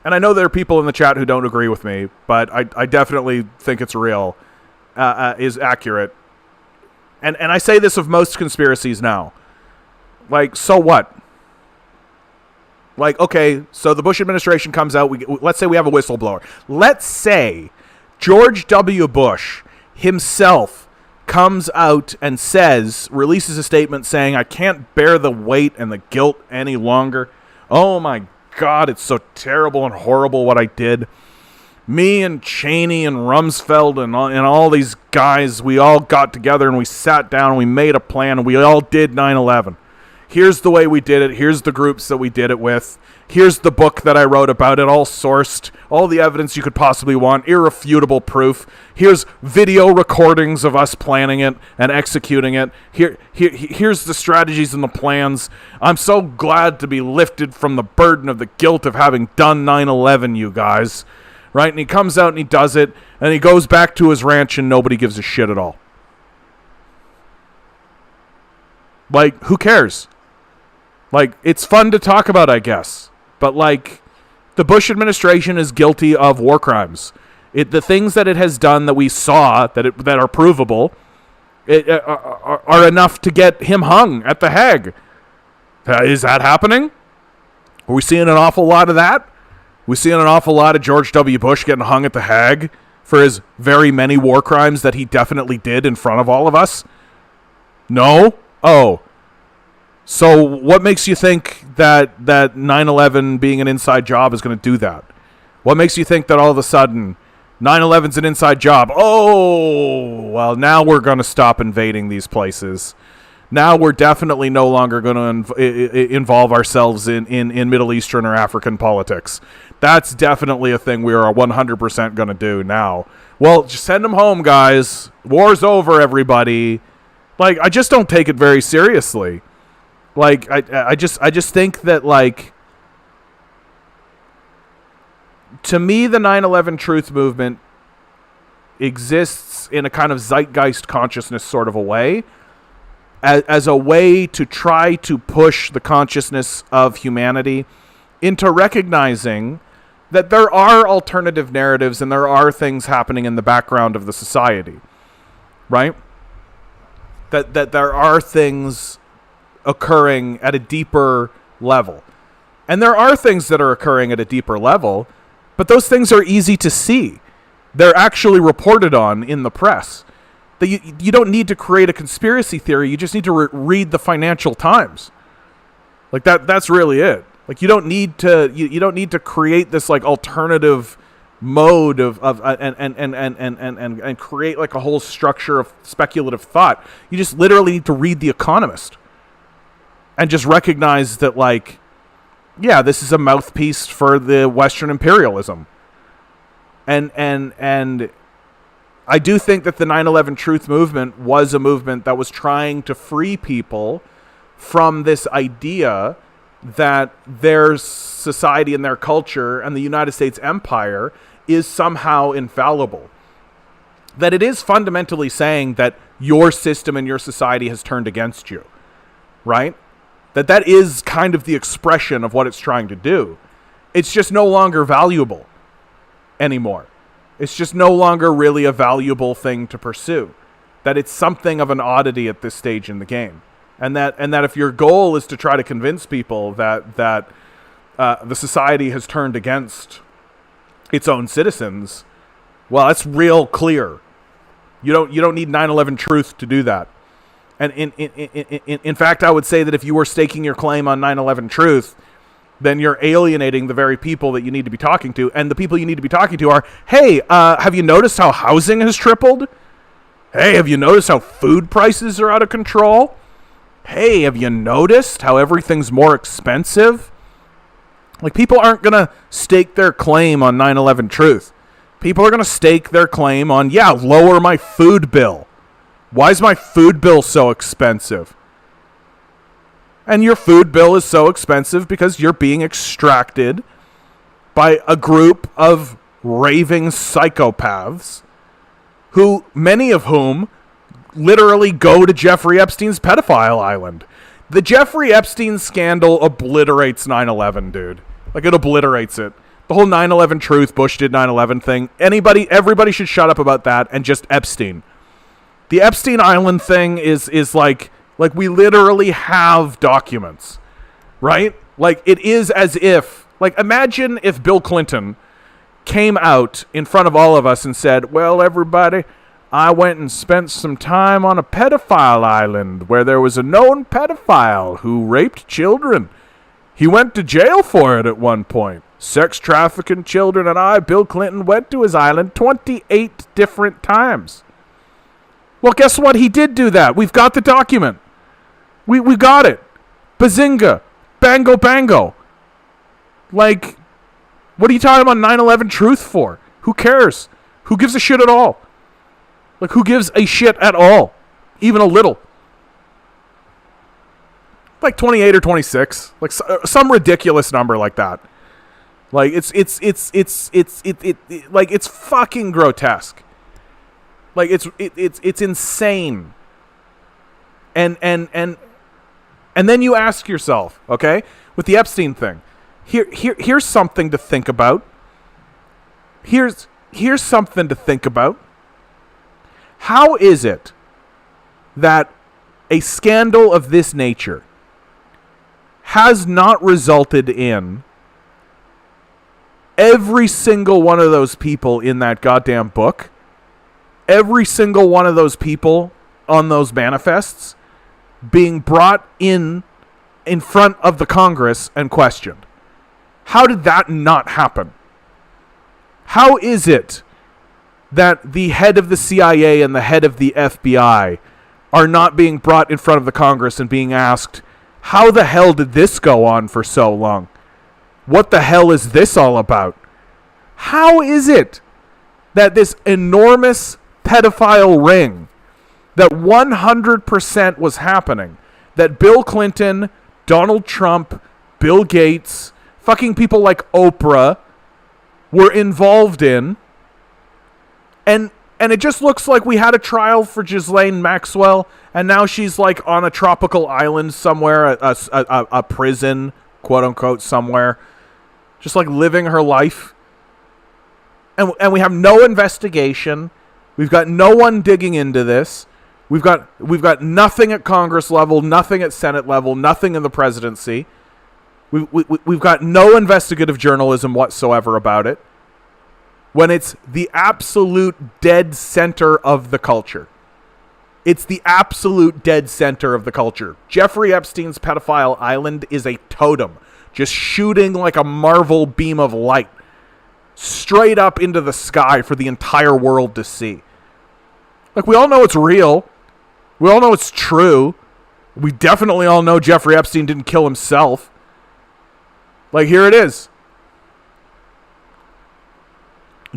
and I know there are people in the chat who don't agree with me, but I definitely think it's real, is accurate. And I say this of most conspiracies now. Like, so what? Like, okay, so the Bush administration comes out. Let's say we have a whistleblower. Let's say George W. Bush himself comes out and releases a statement saying, I can't bear the weight and the guilt any longer. Oh my God, it's so terrible and horrible what I did. Me and Cheney and Rumsfeld and all these guys, we all got together and we sat down and we made a plan and we all did 9/11. Here's the way we did it. Here's the groups that we did it with. Here's the book that I wrote about it, all sourced, all the evidence you could possibly want, irrefutable proof. Here's video recordings of us planning it and executing it. Here's the strategies and the plans. I'm so glad to be lifted from the burden of the guilt of having done 9/11, you guys. Right? And he comes out and he does it, and he goes back to his ranch and nobody gives a shit at all. Like, who cares? Like, it's fun to talk about, I guess. But, like, the Bush administration is guilty of war crimes. The things that it has done that we saw, that are provable, are enough to get him hung at The Hague. Is that happening? Are we seeing an awful lot of that? We seeing an awful lot of George W. Bush getting hung at The Hague for his very many war crimes that he definitely did in front of all of us? No? Oh. So what makes you think that 9/11 being an inside job is going to do that? What makes you think that all of a sudden 9/11's an inside job? Oh, well, now we're going to stop invading these places. Now we're definitely no longer going to involve ourselves in Middle Eastern or African politics. That's definitely a thing we are 100% going to do now. Well, just send them home, guys. War's over, everybody. Like, I just don't take it very seriously. Like, I just think that, like, to me, the 9/11 truth movement exists in a kind of zeitgeist consciousness sort of a way, as a way to try to push the consciousness of humanity into recognizing that there are alternative narratives and there are things happening in the background of the society, right? That there are things occurring at a deeper level. And there are things that are occurring at a deeper level, but those things are easy to see. They're actually reported on in the press. That you don't need to create a conspiracy theory, you just need to read the Financial Times. Like that's really it. Like you don't need to create this like alternative mode of and create like a whole structure of speculative thought. You just literally need to read The Economist and just recognize that, like, yeah, this is a mouthpiece for the Western imperialism. And I do think that the 9/11 truth movement was a movement that was trying to free people from this idea that their society and their culture and the United States empire is somehow infallible. That it is fundamentally saying that your system and your society has turned against you, right? That is kind of the expression of what it's trying to do. It's just no longer valuable anymore. It's just no longer really a valuable thing to pursue. That it's something of an oddity at this stage in the game. And that if your goal is to try to convince people that the society has turned against its own citizens, well, that's real clear. You don't need 9/11 truth to do that. And in fact, I would say that if you were staking your claim on 9/11 truth, then you're alienating the very people that you need to be talking to. And the people you need to be talking to are, hey, have you noticed how housing has tripled? Hey, have you noticed how food prices are out of control? Hey, have you noticed how everything's more expensive? Like, people aren't going to stake their claim on 9/11 truth. People are going to stake their claim on, yeah, lower my food bill. Why is my food bill so expensive? And your food bill is so expensive because you're being extracted by a group of raving psychopaths who, many of whom, literally go to Jeffrey Epstein's pedophile island. The Jeffrey Epstein scandal obliterates 9/11, dude. Like, it obliterates it. The whole 9/11 truth, Bush did 9/11 thing. Everybody should shut up about that and just Epstein. The Epstein Island thing is like we literally have documents, right? Like, it is as if, like, imagine if Bill Clinton came out in front of all of us and said, well, everybody, I went and spent some time on a pedophile island where there was a known pedophile who raped children. He went to jail for it at one point. Sex trafficking children, and Bill Clinton, went to his island 28 different times. Well, guess what? He did do that. We've got the document. We got it. Bazinga. Bango bango. Like, what are you talking about 9/11 truth for? Who cares? Who gives a shit at all? Like, who gives a shit at all? Even a little. Like 28 or 26. Like some ridiculous number like that. Like, it's fucking grotesque. Like, it's insane. And then you ask yourself, okay, with the Epstein thing, here's something to think about. Here's something to think about. How is it that a scandal of this nature has not resulted in every single one of those people in that goddamn book, every single one of those people on those manifests being brought in front of the Congress and questioned? How did that not happen? How is it that the head of the CIA and the head of the FBI are not being brought in front of the Congress and being asked, how the hell did this go on for so long? What the hell is this all about? How is it that this enormous pedophile ring that 100% was happening, that Bill Clinton, Donald Trump, Bill Gates, fucking people like Oprah were involved in, and it just looks like we had a trial for Ghislaine Maxwell, and now she's like on a tropical island somewhere, a prison, quote unquote, somewhere, just like living her life. And we have no investigation. We've got no one digging into this. We've got nothing at Congress level, nothing at Senate level, nothing in the presidency. We've got no investigative journalism whatsoever about it, when it's the absolute dead center of the culture. It's the absolute dead center of the culture. Jeffrey Epstein's pedophile island is a totem, just shooting like a Marvel beam of light straight up into the sky for the entire world to see. Like, we all know it's real. We all know it's true. We definitely all know Jeffrey Epstein didn't kill himself. Like, here it is.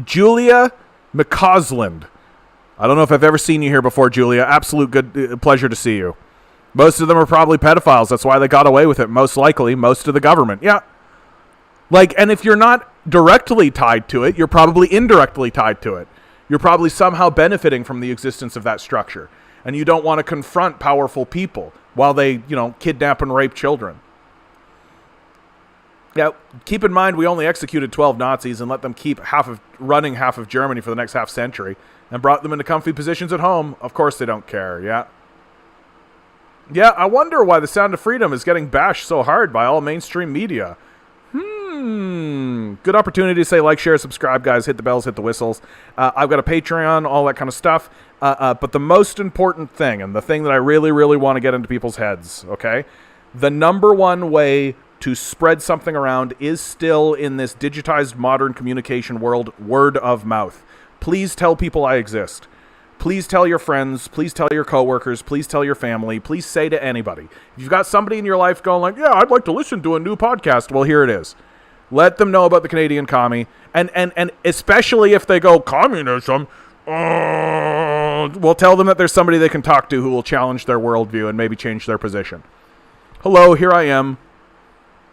Julia McCausland. I don't know if I've ever seen you here before, Julia. Absolute good pleasure to see you. Most of them are probably pedophiles. That's why they got away with it. Most likely, most of the government. Yeah. Like, and if you're not directly tied to it, you're probably indirectly tied to it. You're probably somehow benefiting from the existence of that structure. And you don't want to confront powerful people while they, kidnap and rape children. Now, keep in mind, we only executed 12 Nazis and let them keep running half of Germany for the next half century and brought them into comfy positions at home. Of course they don't care, yeah. Yeah, I wonder why the Sound of Freedom is getting bashed so hard by all mainstream media. Good opportunity to say like, share, subscribe, guys. Hit the bells, hit the whistles. I've got a Patreon, all that kind of stuff. But the most important thing, and the thing that I really, really want to get into people's heads, okay? The number one way to spread something around is still, in this digitized modern communication world, word of mouth. Please tell people I exist. Please tell your friends. Please tell your coworkers. Please tell your family. Please say to anybody. If you've got somebody in your life going like, yeah, I'd like to listen to a new podcast, well, here it is. Let them know about the Canadian commie. And especially if they go, communism, well, tell them that there's somebody they can talk to who will challenge their worldview and maybe change their position. Hello, here I am.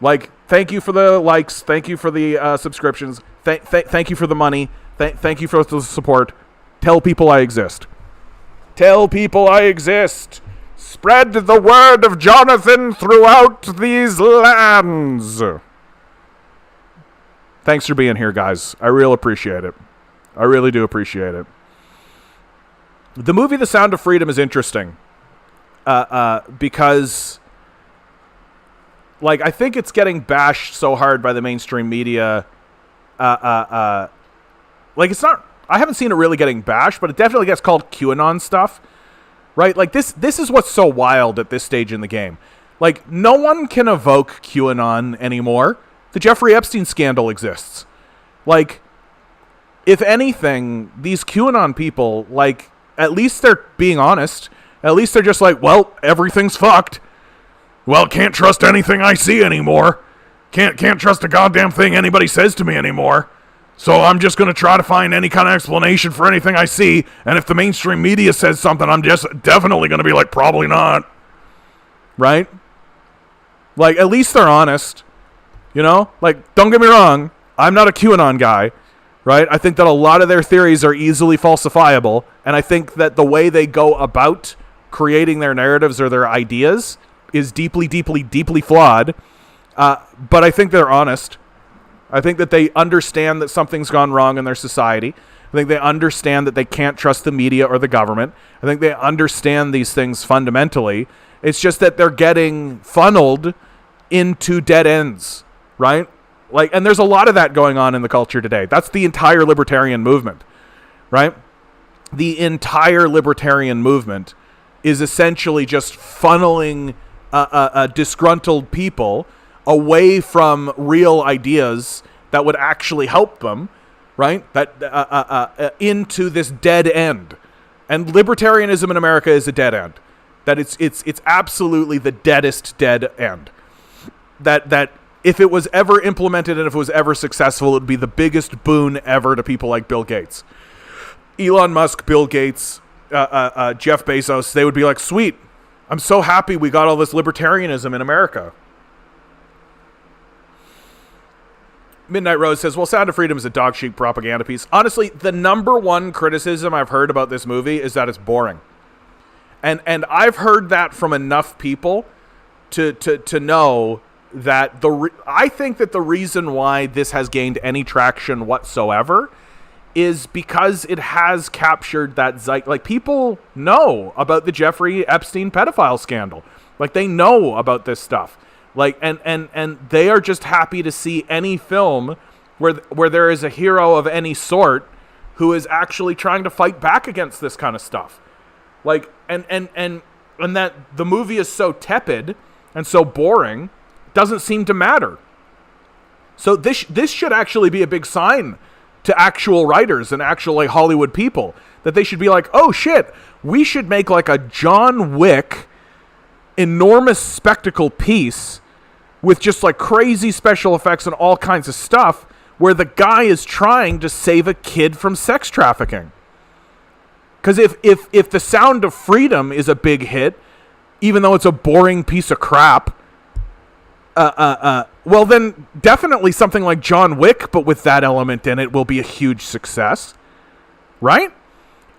Like, thank you for the likes. Thank you for the subscriptions. Thank you for the money. Thank you for the support. Tell people I exist. Tell people I exist. Spread the word of Jonathan throughout these lands. Thanks for being here, guys. I really appreciate it. I really do appreciate it. The movie The Sound of Freedom is interesting. Because, like, I think it's getting bashed so hard by the mainstream media. Like, it's not... I haven't seen it really getting bashed, but it definitely gets called QAnon stuff. Right? Like, this is what's so wild at this stage in the game. Like, no one can evoke QAnon anymore. The Jeffrey Epstein scandal exists. Like, if anything, these QAnon people, like, at least they're being honest. At least they're just like, well, everything's fucked. Well, can't trust anything I see anymore. Can't trust a goddamn thing anybody says to me anymore. So I'm just going to try to find any kind of explanation for anything I see. And if the mainstream media says something, I'm just definitely going to be like, probably not. Right? Like, at least they're honest. You know? Like, don't get me wrong. I'm not a QAnon guy. Right? I think that a lot of their theories are easily falsifiable. And I think that the way they go about creating their narratives or their ideas is deeply, deeply, deeply flawed. But I think they're honest. I think that they understand that something's gone wrong in their society. I think they understand that they can't trust the media or the government. I think they understand these things fundamentally. It's just that they're getting funneled into dead ends, right? Like, and there's a lot of that going on in the culture today. That's the entire libertarian movement, right? The entire libertarian movement is essentially just funneling disgruntled people away from real ideas that would actually help them, right? That into this dead end. And libertarianism in America is a dead end. That it's absolutely the deadest dead end. That if it was ever implemented and if it was ever successful, it would be the biggest boon ever to people like Bill Gates. Elon Musk, Bill Gates, Jeff Bezos, they would be like, sweet, I'm so happy we got all this libertarianism in America. Midnight Rose says, well, Sound of Freedom is a dog shit propaganda piece. Honestly, the number one criticism I've heard about this movie is that it's boring. And I've heard that from enough people to know that I think that the reason why this has gained any traction whatsoever is because it has captured that like, people know about the Jeffrey Epstein pedophile scandal. Like, they know about this stuff. Like, and they are just happy to see any film where there is a hero of any sort who is actually trying to fight back against this kind of stuff. Like, and that the movie is so tepid and so boring, doesn't seem to matter. So this should actually be a big sign to actual writers and actual like Hollywood people that they should be like, oh shit, we should make like a John Wick enormous spectacle piece with just like crazy special effects and all kinds of stuff where the guy is trying to save a kid from sex trafficking. Because if the Sound of Freedom is a big hit, even though it's a boring piece of crap, well then definitely something like John Wick, but with that element in it, will be a huge success, right?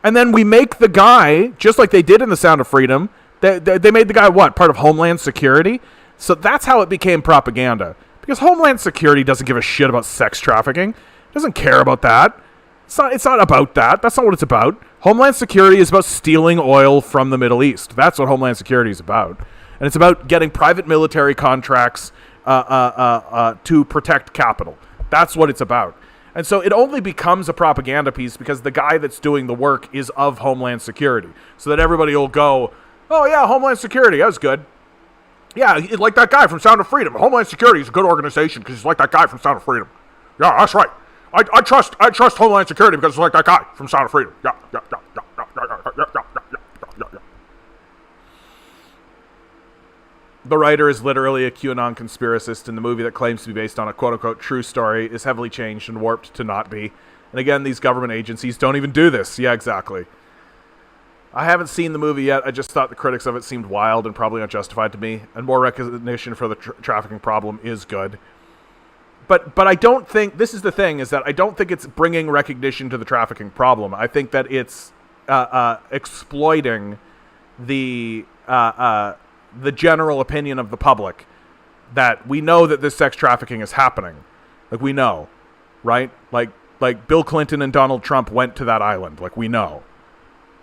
And then we make the guy, just like they did in the Sound of Freedom, they made the guy what? Part of Homeland Security? So that's how it became propaganda. Because Homeland Security doesn't give a shit about sex trafficking. It doesn't care about that. It's not about that. That's not what it's about. Homeland Security is about stealing oil from the Middle East. That's what Homeland Security is about. And it's about getting private military contracts to protect capital. That's what it's about. And so it only becomes a propaganda piece because the guy that's doing the work is of Homeland Security. So that everybody will go, oh yeah, Homeland Security, that was good. Yeah, like that guy from Sound of Freedom. Homeland Security is a good organization because he's like that guy from Sound of Freedom. Yeah, that's right. I trust Homeland Security because it's like that guy from Sound of Freedom. Yeah. The writer is literally a QAnon conspiracist, and the movie that claims to be based on a quote-unquote true story is heavily changed and warped to not be. And again, these government agencies don't even do this. Yeah, exactly. I haven't seen the movie yet. I just thought the critics of it seemed wild and probably unjustified to me, and more recognition for the trafficking problem is good. But I don't think, this is the thing, is that I don't think it's bringing recognition to the trafficking problem. I think that it's exploiting the general opinion of the public that we know that this sex trafficking is happening. Like, we know, right? Like Bill Clinton and Donald Trump went to that island. Like, we know,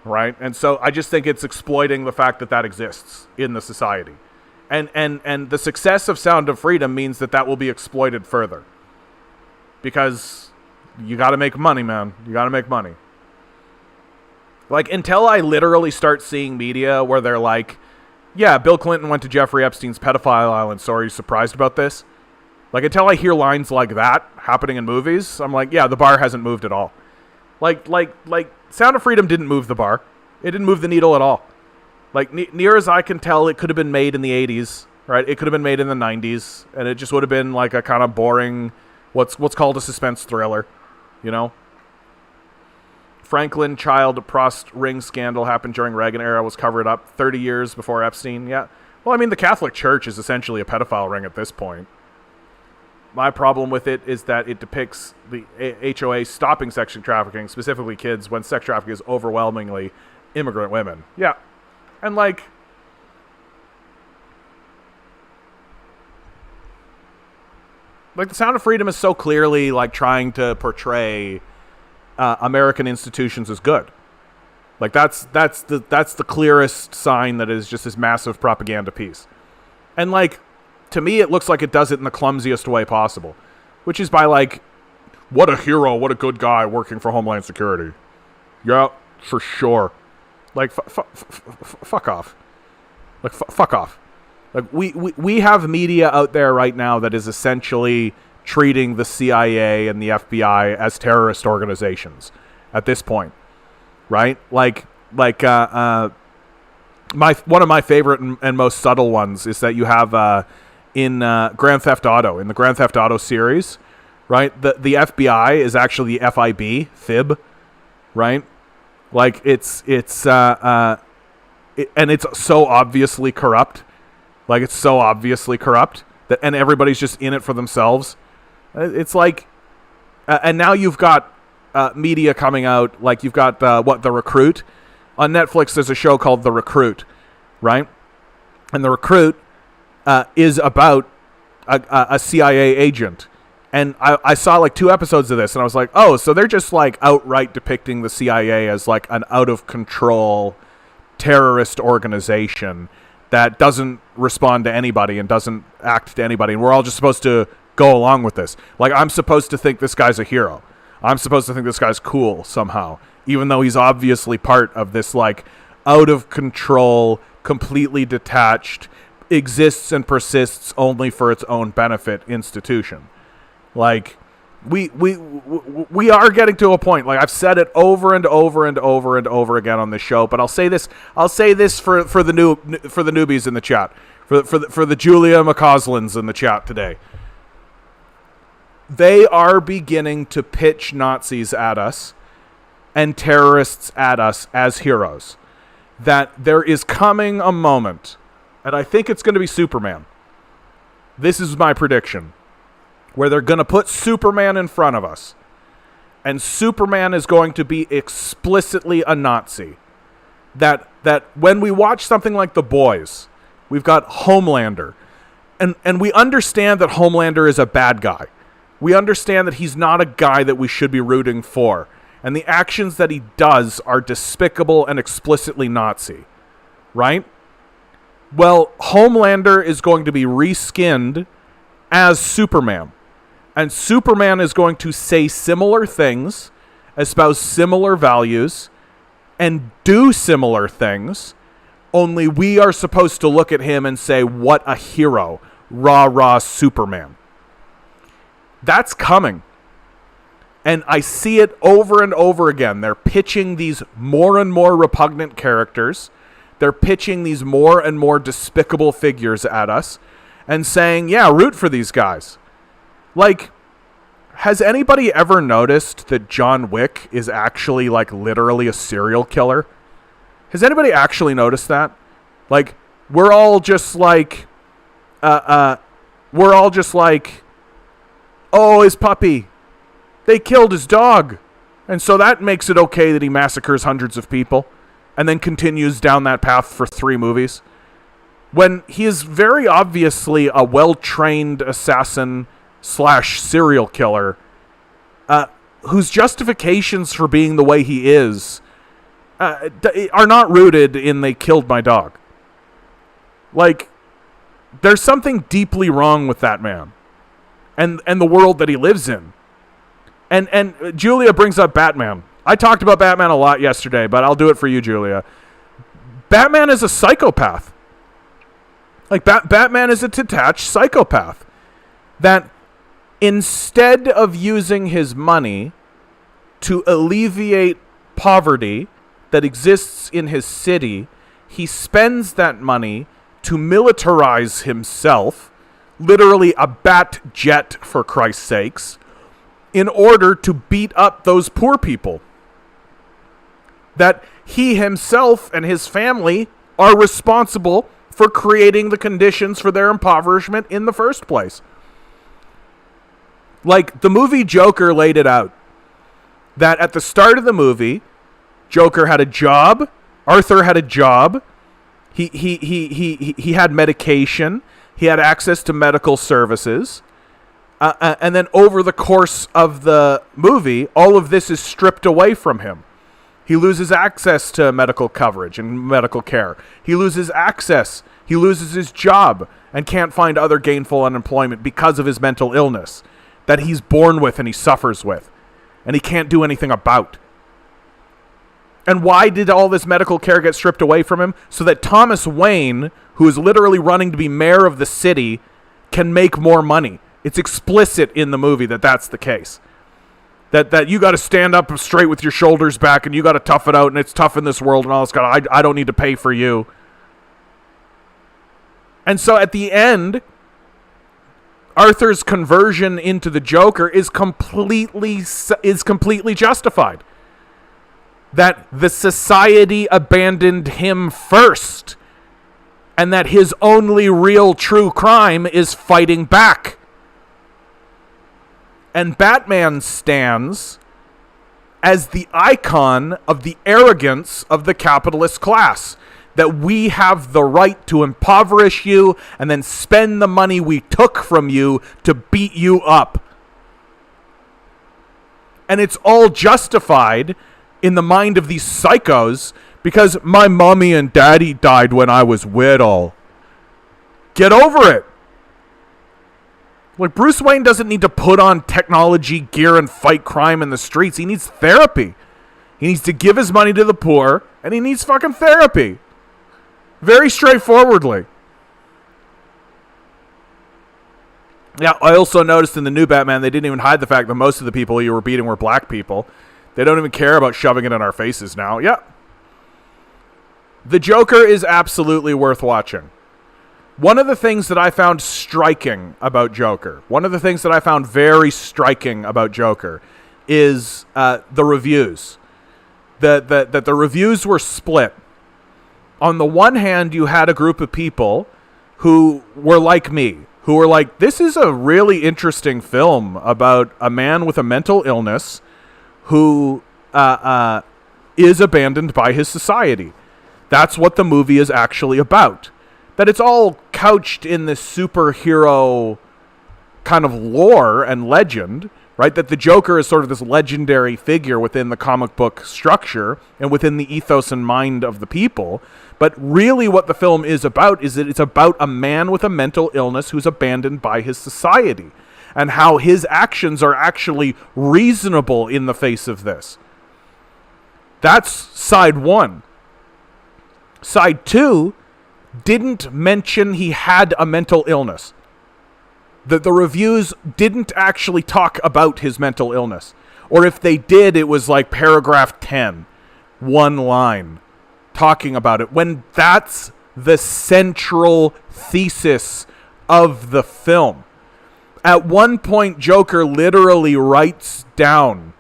right? And so I just think it's exploiting the fact that that exists in the society. And the success of Sound of Freedom means that will be exploited further. Because you got to make money, man. You got to make money. Like, until I literally start seeing media where they're like, yeah, Bill Clinton went to Jeffrey Epstein's pedophile island, so are you surprised about this? Like, until I hear lines like that happening in movies, I'm like, yeah, the bar hasn't moved at all. Like Sound of Freedom didn't move the bar. It didn't move the needle at all. Like, near as I can tell, it could have been made in the 80s, right? It could have been made in the 90s, and it just would have been like a kind of boring, what's called a suspense thriller, you know? Franklin child Prost ring scandal happened during Reagan era, was covered up 30 years before Epstein. Yeah. Well, I mean, the Catholic Church is essentially a pedophile ring at this point. My problem with it is that it depicts the HOA stopping sex trafficking, specifically kids, when sex trafficking is overwhelmingly immigrant women. Yeah. And like, the Sound of Freedom is so clearly like trying to portray American institutions as good. Like, that's the clearest sign that it is just this massive propaganda piece. And like, to me, it looks like it does it in the clumsiest way possible, which is by like, what a hero, what a good guy working for Homeland Security. Yeah, for sure. Like, fuck off. Like, fuck off. Like, we have media out there right now that is essentially treating the CIA and the FBI as terrorist organizations at this point, right? Like one of my favorite and most subtle ones is that you have in Grand Theft Auto, in the Grand Theft Auto series, right? The FBI is actually the FIB, right? Like and it's so obviously corrupt. Like it's so obviously corrupt that, and everybody's just in it for themselves. It's like, and now you've got media coming out. Like you've got The Recruit on Netflix. There's a show called The Recruit, right? And The Recruit is about a CIA agent. And I saw like 2 episodes of this, and I was like, oh, so they're just like outright depicting the CIA as like an out of control terrorist organization that doesn't respond to anybody and doesn't act to anybody, and we're all just supposed to go along with this. Like, I'm supposed to think this guy's a hero. I'm supposed to think this guy's cool somehow, even though he's obviously part of this like out of control, completely detached, exists and persists only for its own benefit institution. Like, we are getting to a point. Like, I've said it over and over and over and over again on this show, but I'll say this for the newbies in the chat, for the Julia McCauslins in the chat today. They are beginning to pitch Nazis at us and terrorists at us as heroes. That there is coming a moment, and I think it's going to be Superman. This is my prediction, where they're going to put Superman in front of us. And Superman is going to be explicitly a Nazi. That when we watch something like The Boys, we've got Homelander. And we understand that Homelander is a bad guy. We understand that he's not a guy that we should be rooting for. And the actions that he does are despicable and explicitly Nazi. Right? Well, Homelander is going to be reskinned as Superman. And Superman is going to say similar things, espouse similar values, and do similar things, only we are supposed to look at him and say, what a hero, rah, rah, Superman. That's coming. And I see it over and over again. They're pitching these more and more repugnant characters. They're pitching these more and more despicable figures at us and saying, yeah, root for these guys. Like, has anybody ever noticed that John Wick is actually, like, literally a serial killer? Has anybody actually noticed that? Like, we're all just like, oh, his puppy. They killed his dog. And so that makes it okay that he massacres hundreds of people and then continues down that path for 3 movies. When he is very obviously a well-trained assassin / serial killer, whose justifications for being the way he is are not rooted in they killed my dog. Like, there's something deeply wrong with that man and the world that he lives in. And Julia brings up Batman. I talked about Batman a lot yesterday, but I'll do it for you, Julia. Batman is a psychopath. Like, Batman is a detached psychopath that instead of using his money to alleviate poverty that exists in his city, he spends that money to militarize himself, literally a bat jet for Christ's sakes, in order to beat up those poor people that he himself and his family are responsible for creating the conditions for their impoverishment in the first place. Like, the movie Joker laid it out. That at the start of the movie, Joker had a job. Arthur had a job. He had medication. He had access to medical services. And then over the course of the movie, all of this is stripped away from him. He loses access to medical coverage and medical care. He loses access. He loses his job and can't find other gainful unemployment because of his mental illness that he's born with and he suffers with and he can't do anything about. And why did all this medical care get stripped away from him? So that Thomas Wayne, who is literally running to be mayor of the city, can make more money. It's explicit in the movie that that's the case. That you got to stand up straight with your shoulders back and you got to tough it out and it's tough in this world and all this. I don't need to pay for you. And so at the end, Arthur's conversion into the Joker is completely justified. That the society abandoned him first, and that his only real true crime is fighting back. And Batman stands as the icon of the arrogance of the capitalist class. That we have the right to impoverish you and then spend the money we took from you to beat you up. And it's all justified in the mind of these psychos because my mommy and daddy died when I was little. Get over it. Like, Bruce Wayne doesn't need to put on technology gear and fight crime in the streets. He needs therapy. He needs to give his money to the poor, and he needs fucking therapy. Very straightforwardly. Yeah, I also noticed in the new Batman, they didn't even hide the fact that most of the people you were beating were black people. They don't even care about shoving it in our faces now. Yeah. The Joker is absolutely worth watching. One of the things that I found striking about Joker, one of the things that I found very striking about Joker is the reviews. That the reviews were split. On the one hand, you had a group of people who were like me, who were like, this is a really interesting film about a man with a mental illness who is abandoned by his society. That's what the movie is actually about. That it's all couched in this superhero kind of lore and legend, right? That the Joker is sort of this legendary figure within the comic book structure and within the ethos and mind of the people. But really what the film is about is that it's about a man with a mental illness who's abandoned by his society and how his actions are actually reasonable in the face of this. That's side one. Side two didn't mention he had a mental illness. The reviews didn't actually talk about his mental illness. Or if they did, it was like paragraph 10, one line, talking about it. When that's the central thesis of the film. At one point, Joker literally writes down,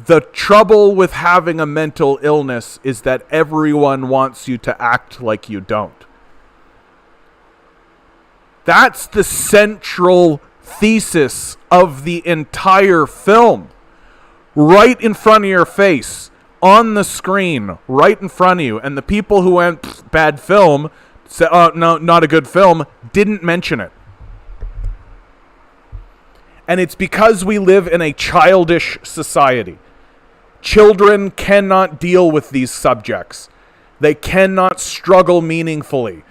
the trouble with having a mental illness is that everyone wants you to act like you don't. That's the central thesis of the entire film. Right in front of your face, on the screen, right in front of you. And the people who went, bad film, said, oh, no, not a good film, didn't mention it. And it's because we live in a childish society. Children cannot deal with these subjects. They cannot struggle meaningfully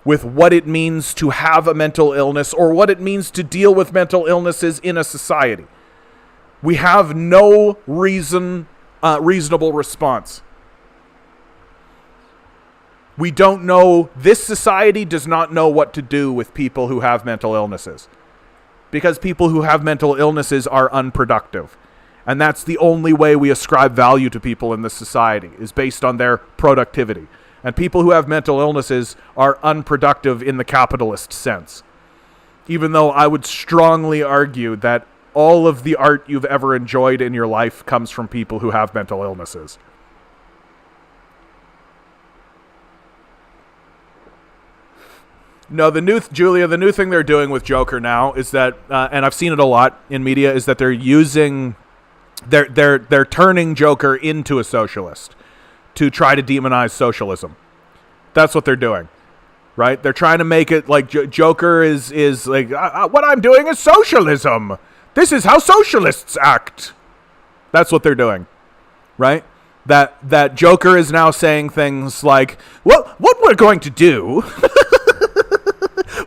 with what it means to have a mental illness or what it means to deal with mental illnesses in a society. We have no reasonable response. We don't know, this society does not know what to do with people who have mental illnesses. Because people who have mental illnesses are unproductive. And that's the only way we ascribe value to people in this society, is based on their productivity. And people who have mental illnesses are unproductive in the capitalist sense. Even though I would strongly argue that all of the art you've ever enjoyed in your life comes from people who have mental illnesses. No, the new thing they're doing with Joker now is that, and I've seen it a lot in media, is that they're turning Joker into a socialist to try to demonize socialism. That's what they're doing, right? They're trying to make it like Joker is like, what I'm doing is socialism. This is how socialists act. That's what they're doing, right? That Joker is now saying things like, well, what we're going to do...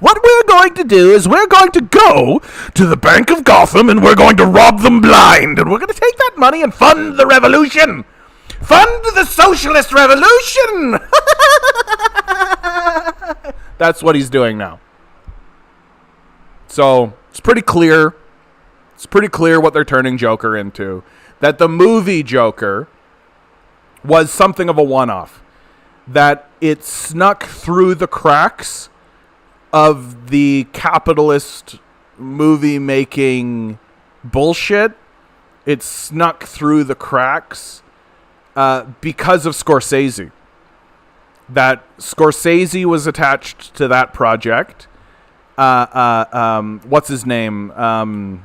What we're going to do is we're going to go to the Bank of Gotham and we're going to rob them blind. And we're going to take that money and fund the revolution. Fund the socialist revolution. That's what he's doing now. So it's pretty clear. It's pretty clear what they're turning Joker into. That the movie Joker was something of a one-off. that it snuck through the cracks of the capitalist movie making bullshit. It snuck through the cracks because of Scorsese. That Scorsese was attached to that project. What's his name? Robert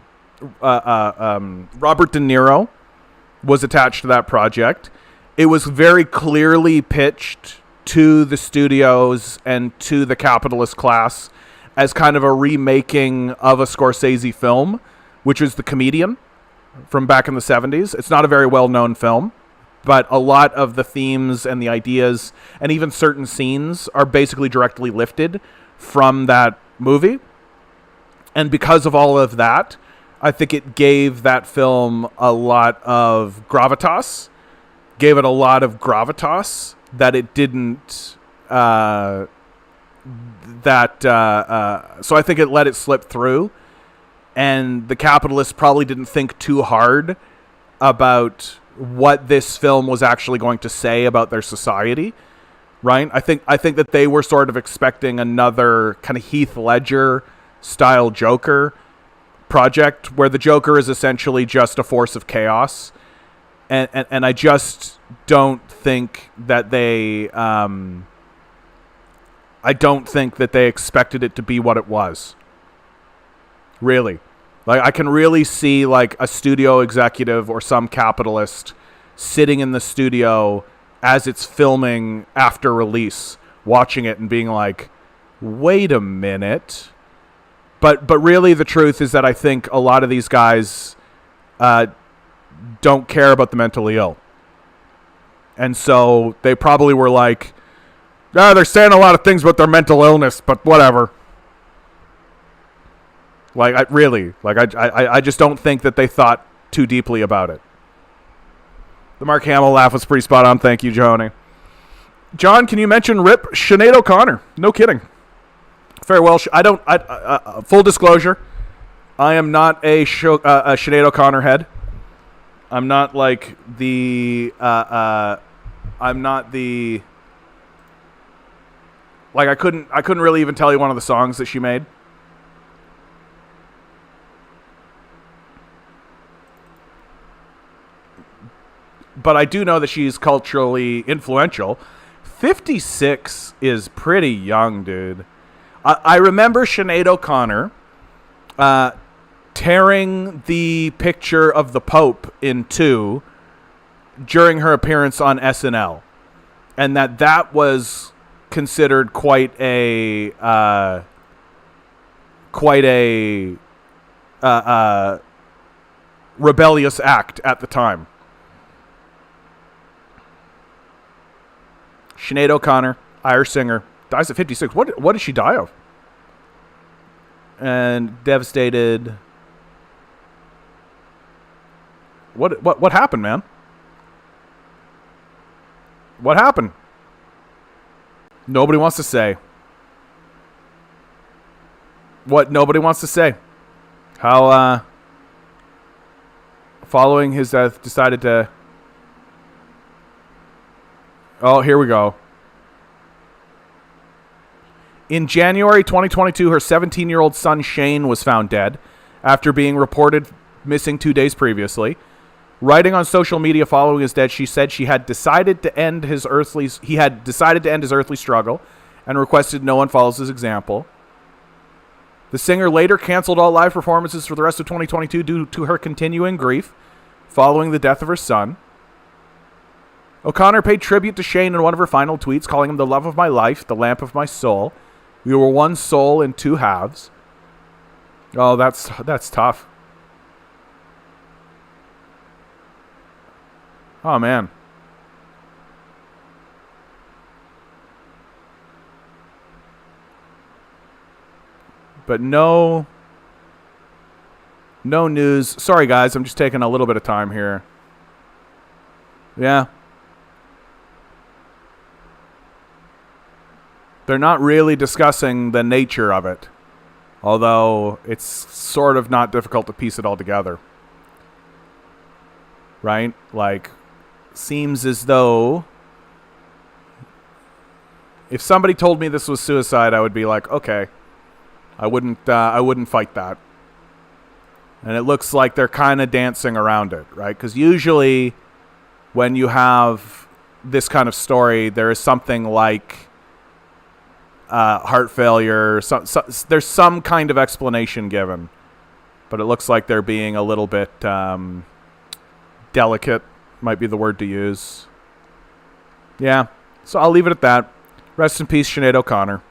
De Niro was attached to that project. It was very clearly pitched to the studios and to the capitalist class as kind of a remaking of a Scorsese film, which is The Comedian from back in the 70s. It's not a very well-known film, but a lot of the themes and the ideas and even certain scenes are basically directly lifted from that movie. And because of all of that, I think it gave that film a lot of gravitas. That it didn't. So I think it let it slip through, and the capitalists probably didn't think too hard about what this film was actually going to say about their society, right? I think that they were sort of expecting another kind of Heath Ledger style Joker project where the Joker is essentially just a force of chaos, and I just don't think that they expected it to be what it was. Really. Like, I can really see like a studio executive or some capitalist sitting in the studio as it's filming after release, watching it and being like, wait a minute. But really the truth is that I think a lot of these guys don't care about the mentally ill. And so they probably were like, they're saying a lot of things about their mental illness, but whatever. Like, I just don't think that they thought too deeply about it. The Mark Hamill laugh was pretty spot on. Thank you, Joni. John, can you mention Rip Sinead O'Connor? No kidding. Farewell. Full disclosure, I am not a Sinead O'Connor head. I'm not like the. I'm not the. Like, I couldn't really even tell you one of the songs that she made. But I do know that she's culturally influential. 56 is pretty young, dude. I remember Sinead O'Connor tearing the picture of the Pope in two during her appearance on SNL. And that was considered quite a rebellious act at the time. Sinead O'Connor, Irish singer, dies at 56. What did she die of? And devastated. What happened, man? What happened? Nobody wants to say. What nobody wants to say. How following his death decided to. Oh, here we go. In January 2022, her 17-year-old son Shane was found dead after being reported missing 2 days previously. Writing on social media following his death, she said he had decided to end his earthly struggle and requested no one follows his example. The singer later canceled all live performances for the rest of 2022 due to her continuing grief following the death of her son. O'Connor paid tribute to Shane in one of her final tweets, calling him the love of my life, the lamp of my soul. We were one soul in two halves. Oh, that's tough. Oh, man. But no news. Sorry, guys. I'm just taking a little bit of time here. Yeah. They're not really discussing the nature of it, although it's sort of not difficult to piece it all together. Right? Like, seems as though If somebody told me this was suicide, I would be like, okay, I wouldn't fight that. And it looks like they're kind of dancing around it, right? Because usually when you have this kind of story, there is something like heart failure. There's some kind of explanation given. But it looks like they're being a little bit delicate, might be the word to use. Yeah, so I'll leave it at that. Rest in peace, Sinead O'Connor.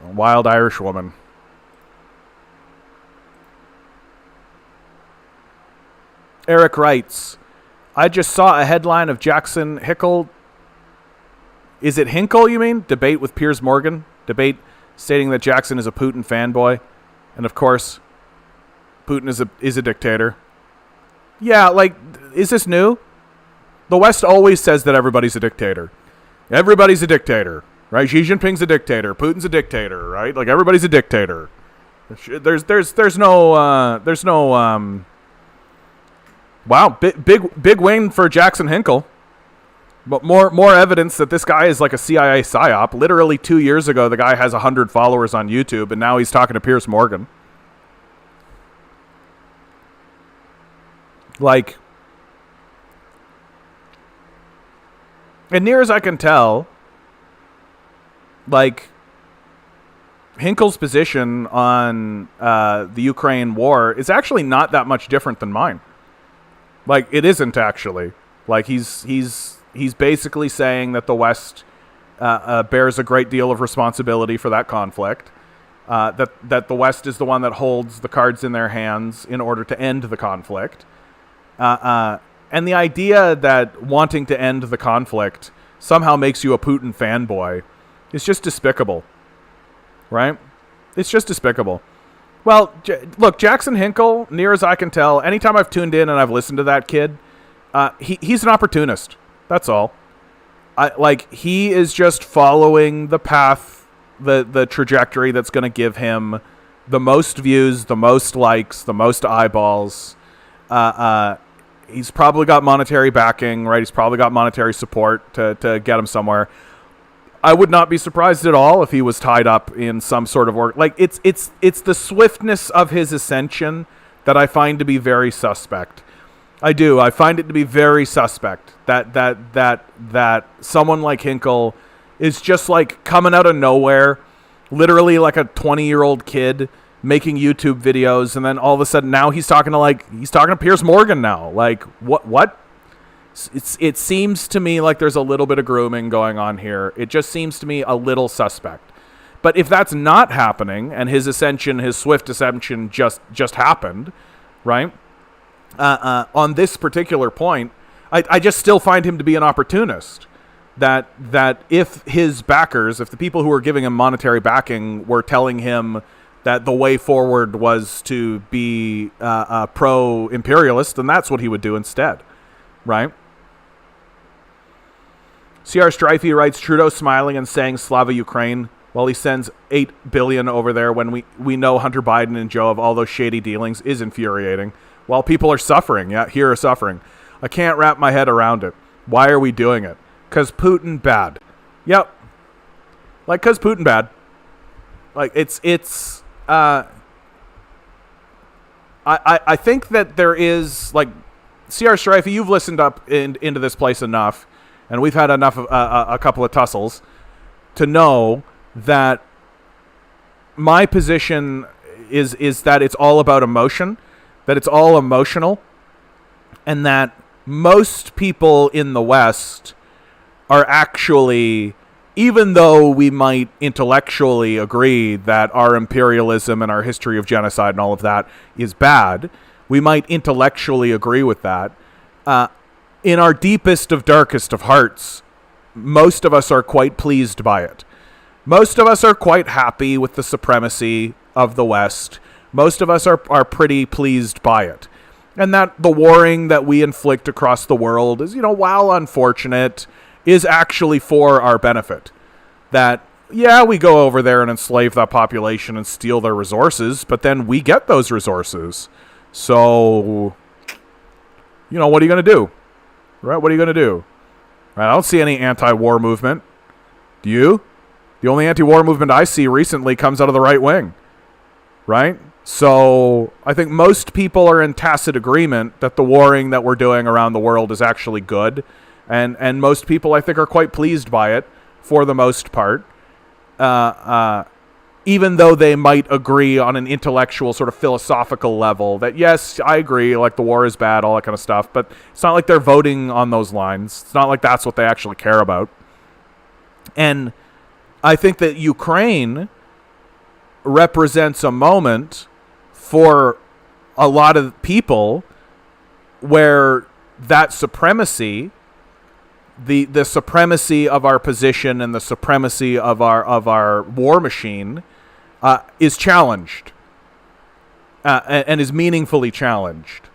A wild Irish woman. Eric writes, I just saw a headline of Jackson Hinkle. Is it Hinkle, you mean? Debate with Piers Morgan. Debate stating that Jackson is a Putin fanboy. And of course, Putin is a dictator. Yeah, like, is this new? The West always says that everybody's a dictator. Everybody's a dictator, right? Xi Jinping's a dictator. Putin's a dictator, right? Like, everybody's a dictator. There's no wow, big win for Jackson Hinkle. But more evidence that this guy is like a CIA psyop. Literally 2 years ago, the guy has 100 followers on YouTube, and now he's talking to Piers Morgan. Like, and near as I can tell, like, Hinkle's position on the Ukraine war is actually not that much different than mine. Like, it isn't actually. Like, he's basically saying that the West bears a great deal of responsibility for that conflict. That the West is the one that holds the cards in their hands in order to end the conflict. And the idea that wanting to end the conflict somehow makes you a Putin fanboy is just despicable. Right? It's just despicable. Well, look, Jackson Hinkle, near as I can tell, anytime I've tuned in and I've listened to that kid, he's an opportunist. That's all. He is just following the path, the trajectory that's going to give him the most views, the most likes, the most eyeballs. He's probably got monetary backing, right? He's probably got monetary support to get him somewhere. I would not be surprised at all if he was tied up in some sort of work. Like, it's the swiftness of his ascension that I find to be very suspect. I do. I find it to be very suspect that someone like Hinkle is just like coming out of nowhere, literally like a 20-year-old kid making YouTube videos, and then all of a sudden now he's talking to Piers Morgan now. Like, what? It seems to me like there's a little bit of grooming going on here. It just seems to me a little suspect. But if that's not happening, and his ascension, his swift ascension just happened, right? On this particular point, I just still find him to be an opportunist. That if his backers, if the people who are giving him monetary backing were telling him that the way forward was to be pro-imperialist, then that's what he would do instead, right? C.R. Strifey writes, Trudeau smiling and saying Slava Ukraine while he sends $8 billion over there when we know Hunter Biden and Joe have all those shady dealings is infuriating. While people are suffering, here are suffering. I can't wrap my head around it. Why are we doing it? 'Cause Putin bad. Yep. Like, 'cause Putin bad. Like, it's I think that there is, like, C.R. Strifey, you've listened up into this place enough, and we've had enough of a couple of tussles to know that my position is that it's all about emotion, that it's all emotional, and that most people in the West are actually, even though we might intellectually agree that our imperialism and our history of genocide and all of that is bad, we might intellectually agree with that. In our deepest of darkest of hearts, most of us are quite pleased by it. Most of us are quite happy with the supremacy of the West. Most of us are pretty pleased by it. And that the warring that we inflict across the world is, while unfortunate, is actually for our benefit. That, yeah, we go over there and enslave that population and steal their resources, but then we get those resources. So, what are you going to do? Right? What are you going to do? Right? I don't see any anti-war movement. Do you? The only anti-war movement I see recently comes out of the right wing. Right? So I think most people are in tacit agreement that the warring that we're doing around the world is actually good. And most people, I think, are quite pleased by it for the most part. Even though they might agree on an intellectual sort of philosophical level that, yes, I agree, like the war is bad, all that kind of stuff. But it's not like they're voting on those lines. It's not like that's what they actually care about. And I think that Ukraine represents a moment for a lot of people where that supremacy, the supremacy of our position and the supremacy of our war machine is challenged and is meaningfully challenged.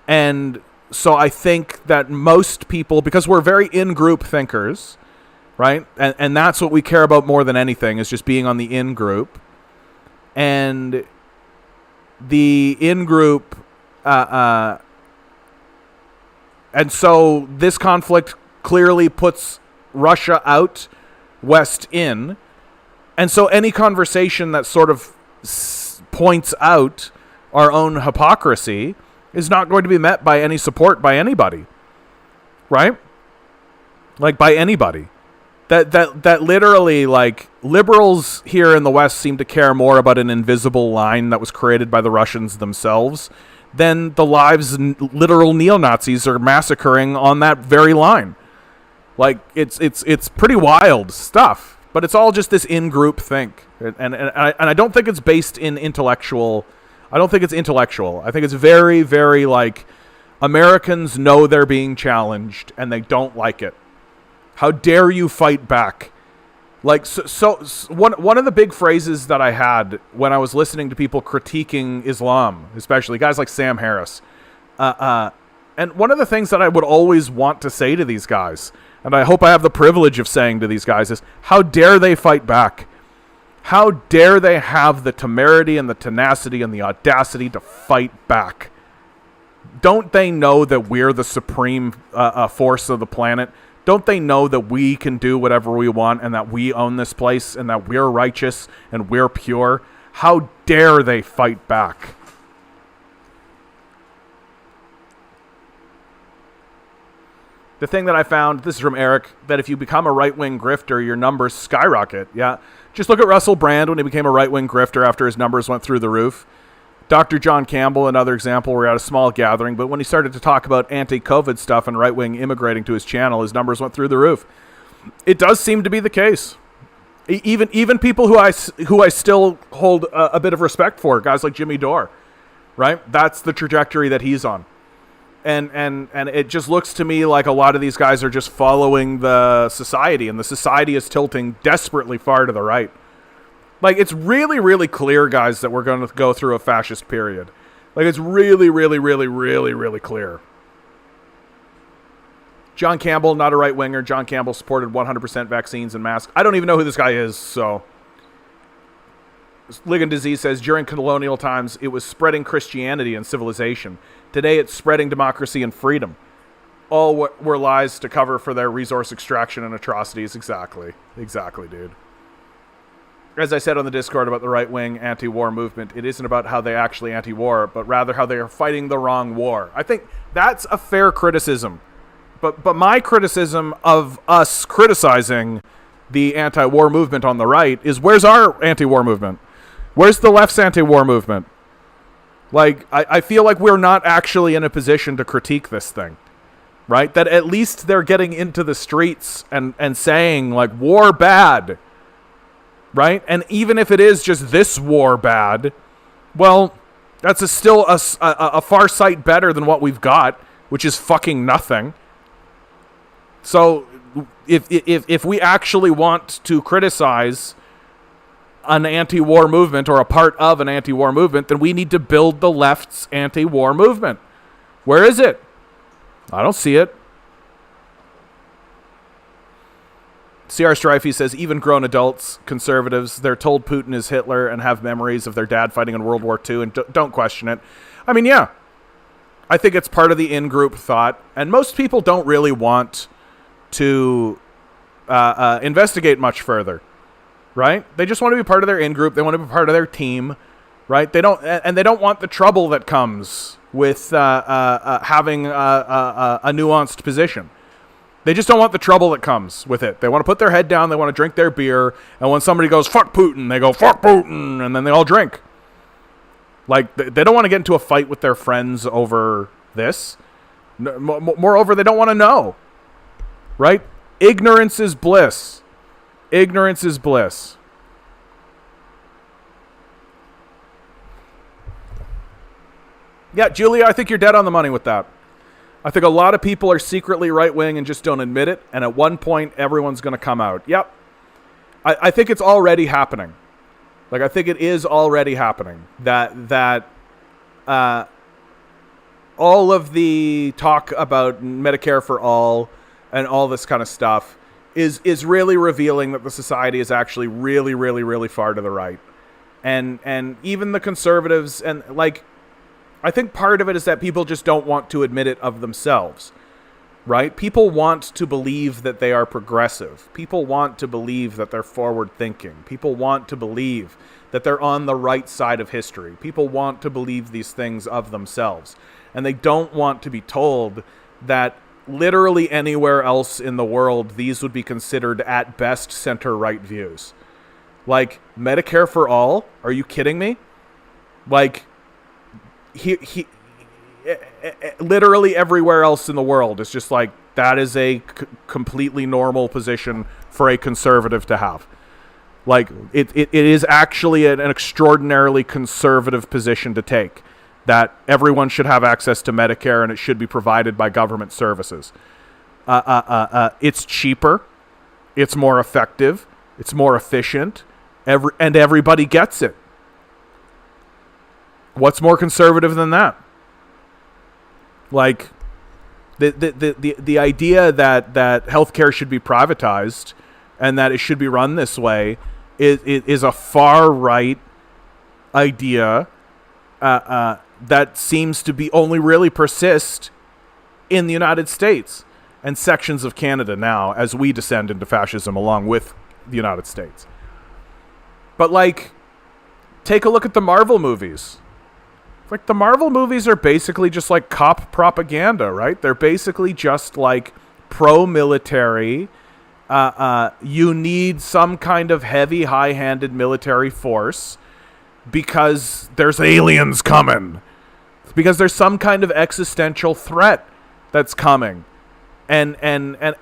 And so I think that most people, because we're very in-group thinkers, right? And that's what we care about more than anything, is just being on the in-group. And the in-group, and so this conflict clearly puts Russia out, West in. And so any conversation that sort of points out our own hypocrisy is not going to be met by any support by anybody. Right? Like, by anybody. That literally, like, liberals here in the West seem to care more about an invisible line that was created by the Russians themselves than the lives literal neo-Nazis are massacring on that very line. Like, it's pretty wild stuff, but it's all just this in-group think. And I don't think it's based in intellectual. I don't think it's intellectual. I think it's very, very, like, Americans know they're being challenged and they don't like it. How dare you fight back? Like, so one of the big phrases that I had when I was listening to people critiquing Islam, especially guys like Sam Harris, and one of the things that I would always want to say to these guys, and I hope I have the privilege of saying to these guys, is how dare they fight back? How dare they have the temerity and the tenacity and the audacity to fight back? Don't they know that we're the supreme force of the planet? Don't they know that we can do whatever we want and that we own this place and that we're righteous and we're pure? How dare they fight back? The thing that I found, this is from Eric, that if you become a right-wing grifter, your numbers skyrocket. Yeah, just look at Russell Brand when he became a right-wing grifter after his numbers went through the roof. Dr. John Campbell, another example, we're at a small gathering, but when he started to talk about anti-COVID stuff and right-wing immigrating to his channel, his numbers went through the roof. It does seem to be the case. Even people who I still hold a bit of respect for, guys like Jimmy Dore, right? That's the trajectory that he's on. And it just looks to me like a lot of these guys are just following the society, and the society is tilting desperately far to the right. Like, it's really, really clear, guys, that we're going to go through a fascist period. Like, it's really, really, really, really, really clear. John Campbell, not a right-winger. John Campbell supported 100% vaccines and masks. I don't even know who this guy is, so. Ligon Disease says, during colonial times, it was spreading Christianity and civilization. Today, it's spreading democracy and freedom. All were lies to cover for their resource extraction and atrocities. Exactly. Exactly, dude. As I said on the Discord about the right-wing anti-war movement, it isn't about how they actually anti-war, but rather how they are fighting the wrong war. I think that's a fair criticism. But my criticism of us criticizing the anti-war movement on the right is, where's our anti-war movement? Where's the left's anti-war movement? Like, I feel like we're not actually in a position to critique this thing, right? That at least they're getting into the streets and saying, like, war bad. Right? And even if it is just this war bad, well, that's still a far sight better than what we've got, which is fucking nothing. So if we actually want to criticize an anti-war movement or a part of an anti-war movement, then we need to build the left's anti-war movement. Where is it? I don't see it. CR Strifey says, even grown adults, conservatives, they're told Putin is Hitler and have memories of their dad fighting in World War II and don't question it. I mean, yeah. I think it's part of the in-group thought. And most people don't really want to investigate much further, right? They just want to be part of their in-group. They want to be part of their team, right? They don't want the trouble that comes with having a nuanced position. They just don't want the trouble that comes with it. They want to put their head down. They want to drink their beer. And when somebody goes, fuck Putin, they go, fuck Putin. And then they all drink. Like, they don't want to get into a fight with their friends over this. Moreover, they don't want to know. Right? Ignorance is bliss. Ignorance is bliss. Yeah, Julia, I think you're dead on the money with that. I think a lot of people are secretly right-wing and just don't admit it, and at one point, everyone's going to come out. Yep. I think it's already happening. Like, I think it is already happening. That all of the talk about Medicare for all and all this kind of stuff is really revealing that the society is actually really, really, really far to the right. And even the conservatives, and, like, I think part of it is that people just don't want to admit it of themselves, right? People want to believe that they are progressive. People want to believe that they're forward-thinking. People want to believe that they're on the right side of history. People want to believe these things of themselves. And they don't want to be told that literally anywhere else in the world, these would be considered at best center-right views. Like, Medicare for all? Are you kidding me? Like, he literally everywhere else in the world is just like, that is a completely normal position for a conservative to have. Like, it is actually an extraordinarily conservative position to take, that everyone should have access to Medicare and it should be provided by government services. It's cheaper, it's more effective, it's more efficient, and everybody gets it. What's more conservative than that? Like, the idea that healthcare should be privatized and that it should be run this way is a far right idea that seems to be only really persist in the United States and sections of Canada now, as we descend into fascism along with the United States. But, like, take a look at the Marvel movies. Like, the Marvel movies are basically just like cop propaganda, right? They're basically just like pro-military. You need some kind of heavy, high-handed military force because there's aliens coming. Because there's some kind of existential threat that's coming. And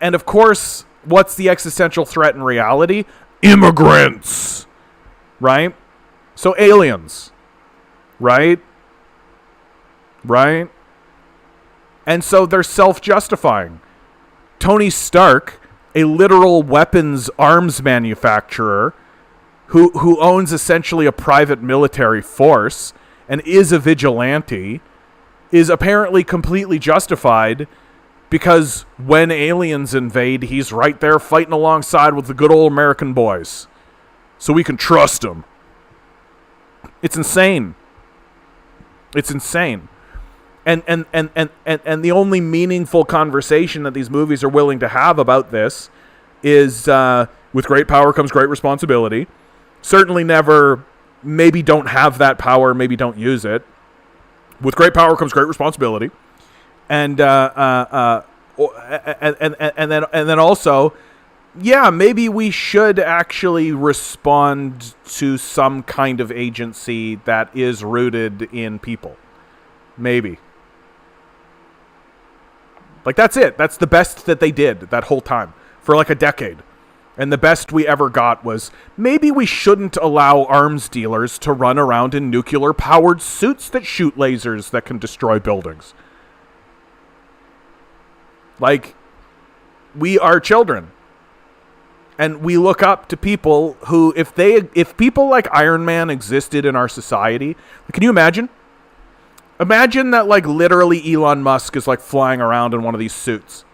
of course, what's the existential threat in reality? Immigrants. Right? So aliens. Right? Right? And so they're self-justifying. Tony Stark, a literal weapons arms manufacturer who owns essentially a private military force and is a vigilante, is apparently completely justified because when aliens invade, he's right there fighting alongside with the good old American boys. So we can trust him. It's insane. It's insane. And the only meaningful conversation that these movies are willing to have about this is with great power comes great responsibility. Certainly never, maybe don't have that power, maybe don't use it. With great power comes great responsibility. And then also, yeah, maybe we should actually respond to some kind of agency that is rooted in people. Maybe. Like, that's it. That's the best that they did that whole time for like a decade. And the best we ever got was, maybe we shouldn't allow arms dealers to run around in nuclear-powered suits that shoot lasers that can destroy buildings. Like, we are children. And we look up to people who, if people like Iron Man existed in our society, can you imagine? Imagine that, like, literally Elon Musk is, like, flying around in one of these suits.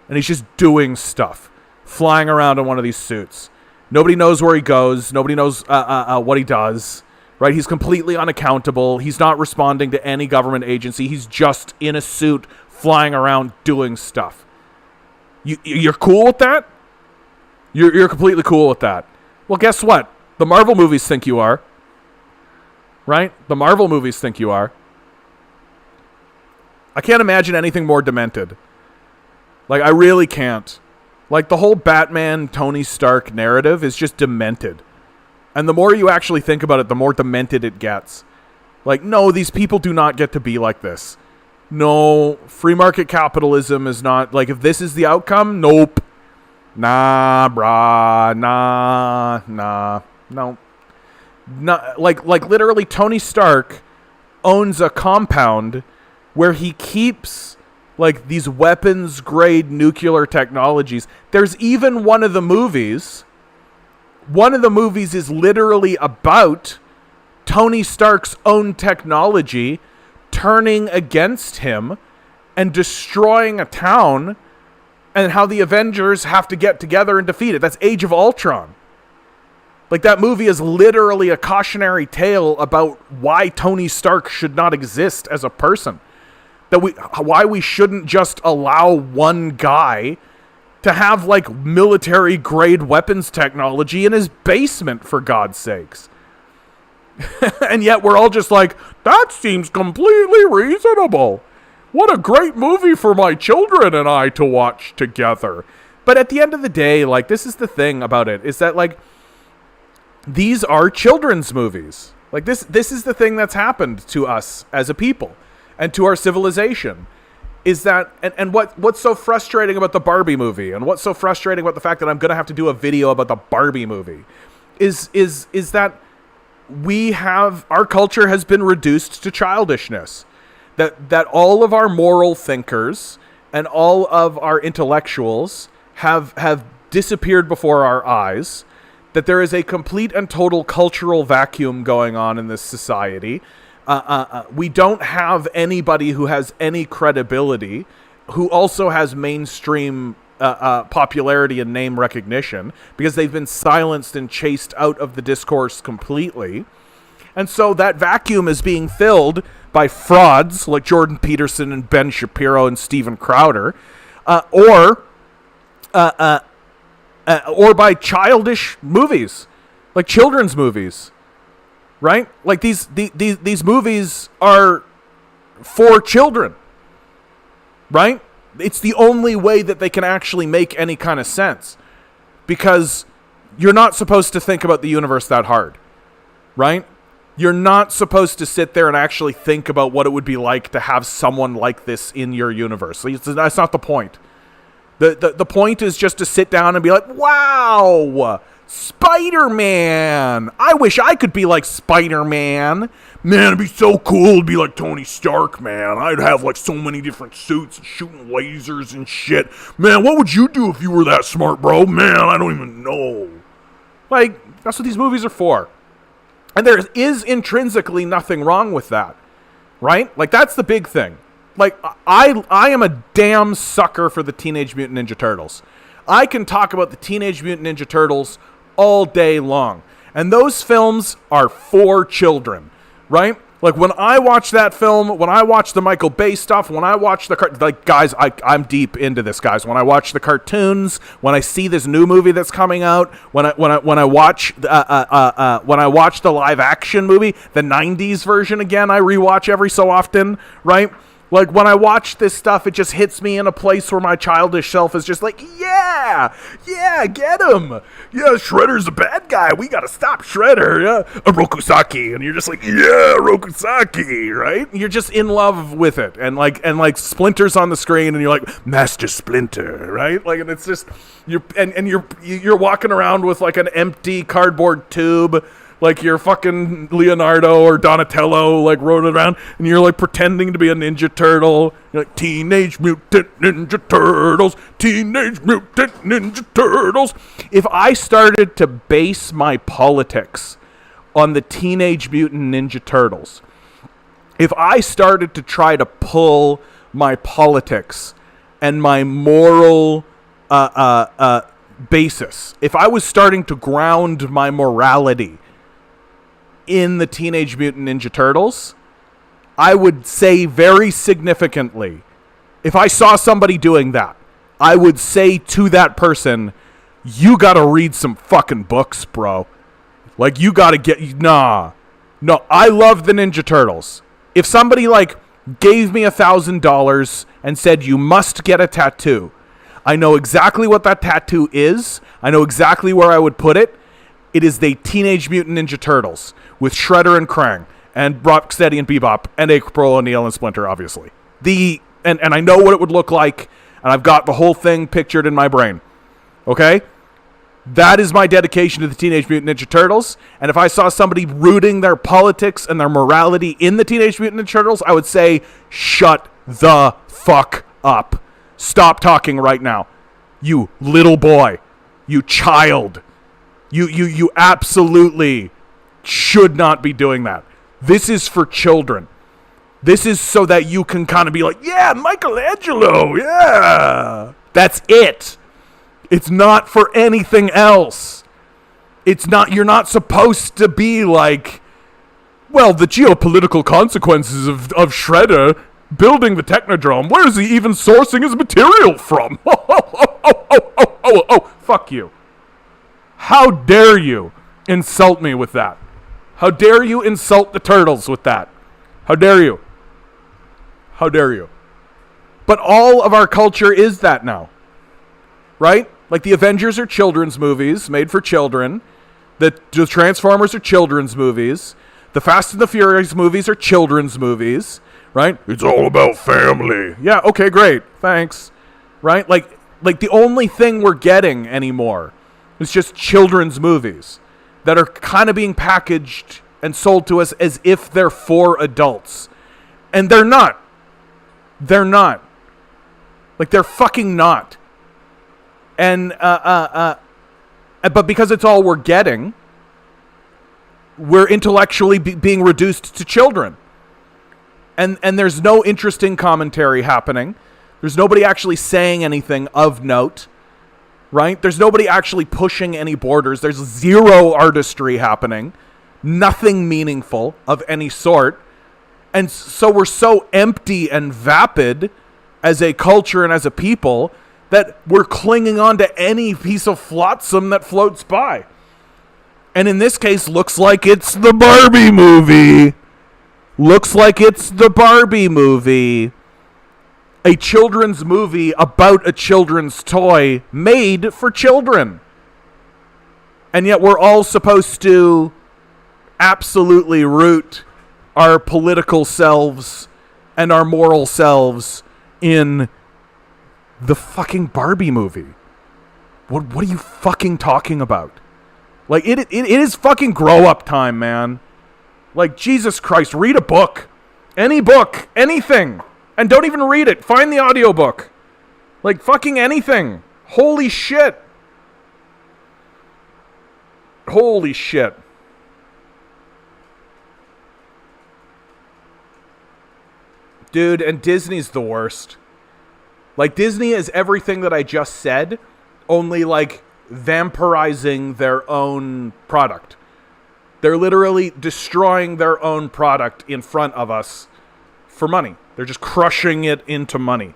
And he's just doing stuff. Flying around in one of these suits. Nobody knows where he goes. Nobody knows what he does. Right? He's completely unaccountable. He's not responding to any government agency. He's just in a suit, flying around, doing stuff. You're cool with that? You're completely cool with that. Well, guess what? The Marvel movies think you are. Right? The Marvel movies think you are. I can't imagine anything more demented. Like, I really can't. Like, the whole Batman, Tony Stark narrative is just demented. And the more you actually think about it, the more demented it gets. Like, no, these people do not get to be like this. No, free market capitalism is not, like, if this is the outcome, nope. Nah, brah, no. Not, like literally Tony Stark owns a compound where he keeps, like, these weapons-grade nuclear technologies. There's even one of the movies is literally about Tony Stark's own technology turning against him and destroying a town, and how the Avengers have to get together and defeat it. That's Age of Ultron. Like, that movie is literally a cautionary tale about why Tony Stark should not exist as a person. Why we shouldn't just allow one guy to have, like, military-grade weapons technology in his basement, for God's sakes. And yet we're all just like, that seems completely reasonable. What a great movie for my children and I to watch together. But at the end of the day, like, this is the thing about it, is that, like, these are children's movies. Like, this is the thing that's happened to us as a people and to our civilization. Is that, and what's so frustrating about the Barbie movie, and what's so frustrating about the fact that I'm going to have to do a video about the Barbie movie, is that our culture has been reduced to childishness. That all of our moral thinkers and all of our intellectuals have disappeared before our eyes. That there is a complete and total cultural vacuum going on in this society. We don't have anybody who has any credibility, who also has mainstream popularity and name recognition, because they've been silenced and chased out of the discourse completely. And so that vacuum is being filled by frauds like Jordan Peterson and Ben Shapiro and Steven Crowder, or by childish movies, like children's movies, right? Like these movies are for children, right? It's the only way that they can actually make any kind of sense, because you're not supposed to think about the universe that hard, right? You're not supposed to sit there and actually think about what it would be like to have someone like this in your universe. That's not the point. The point is just to sit down and be like, wow, Spider-Man. I wish I could be like Spider-Man. Man, it'd be so cool to be like Tony Stark, man. I'd have like so many different suits and shooting lasers and shit. Man, what would you do if you were that smart, bro? Man, I don't even know. Like, that's what these movies are for. And there is intrinsically nothing wrong with that, right? Like, that's the big thing. Like, I am a damn sucker for the Teenage Mutant Ninja Turtles. I can talk about the Teenage Mutant Ninja Turtles all day long. And those films are for children, right? Like, when I watch that film, when I watch the Michael Bay stuff, when I watch guys, I'm deep into this, guys. When I watch the cartoons, when I see this new movie that's coming out, when I watch the live action movie, the 90s version again, I rewatch every so often, right? Like, when I watch this stuff, it just hits me in a place where my childish self is just like, yeah, get him. Yeah, Shredder's a bad guy. We gotta stop Shredder. Yeah, a Rokusaki. And you're just like, yeah, Rokusaki, right? You're just in love with it. And like Splinter's on the screen, and you're like, Master Splinter, right? Like, and it's just, you're walking around with like an empty cardboard tube, like you're fucking Leonardo or Donatello, like rolling around, and you're like pretending to be a Ninja Turtle. You're like, Teenage Mutant Ninja Turtles, Teenage Mutant Ninja Turtles. If I started to base my politics on the Teenage Mutant Ninja Turtles, if I started to try to pull my politics and my moral basis, if I was starting to ground my morality in the Teenage Mutant Ninja Turtles, I would say very significantly, if I saw somebody doing that, I would say to that person, you gotta read some fucking books, bro. Like, you gotta no, I love the Ninja Turtles. If somebody, like, gave me $1,000 and said, you must get a tattoo, I know exactly what that tattoo is. I know exactly where I would put it. It is the Teenage Mutant Ninja Turtles with Shredder and Krang and Rocksteady and Bebop and April O'Neil and Splinter, obviously. And I know what it would look like, and I've got the whole thing pictured in my brain. Okay? That is my dedication to the Teenage Mutant Ninja Turtles. And if I saw somebody rooting their politics and their morality in the Teenage Mutant Ninja Turtles, I would say, shut the fuck up. Stop talking right now. You little boy. You child. You absolutely should not be doing that. This is for children. This is so that you can kind of be like, yeah, Michelangelo, yeah. That's it. It's not for anything else. You're not supposed to be like, well, the geopolitical consequences of Shredder building the Technodrome. Where is he even sourcing his material from? Oh, fuck you. How dare you insult me with that? How dare you insult the Turtles with that? How dare you? How dare you? But all of our culture is that now. Right? Like, the Avengers are children's movies made for children. The Transformers are children's movies. The Fast and the Furious movies are children's movies. Right? It's all about family. Yeah, okay, great. Thanks. Right? Like the only thing we're getting anymore is just children's movies that are kind of being packaged and sold to us as if they're for adults. And they're not. They're not. Like, they're fucking not. And, but because it's all we're getting, we're intellectually being reduced to children. And there's no interesting commentary happening. There's nobody actually saying anything of note, right? There's nobody actually pushing any borders. There's zero artistry happening. Nothing meaningful of any sort. And so we're so empty and vapid as a culture and as a people that we're clinging on to any piece of flotsam that floats by. And in this case, looks like it's the Barbie movie. Looks like it's the Barbie movie. A children's movie about a children's toy made for children. And yet we're all supposed to absolutely root our political selves and our moral selves in the fucking Barbie movie. What are you fucking talking about? Like, it is fucking grow up time, man. Like, Jesus Christ, read a book. Any book. Anything. And don't even read it. Find the audiobook. Like, fucking anything. Holy shit. Holy shit. Dude, and Disney's the worst. Like, Disney is everything that I just said, only, like, vampirizing their own product. They're literally destroying their own product in front of us for money. They're just crushing it into money.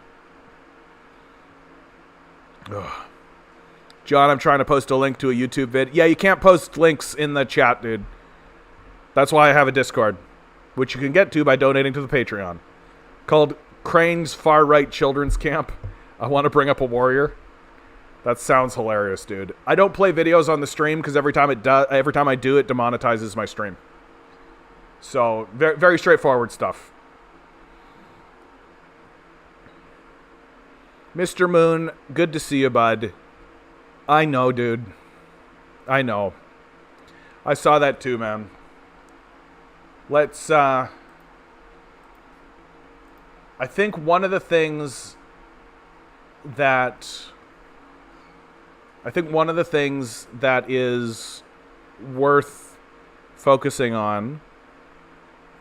Ugh. John, I'm trying to post a link to a YouTube vid. Yeah, you can't post links in the chat, dude. That's why I have a Discord, which you can get to by donating to the Patreon. Called Crane's Far Right Children's Camp. I want to bring up a warrior. That sounds hilarious, dude. I don't play videos on the stream because every time I do, it demonetizes my stream. So, very, very straightforward stuff. Mr. Moon, good to see you, bud. I know, dude. I know. I saw that too, man. Let's, I think one of the things that is worth focusing on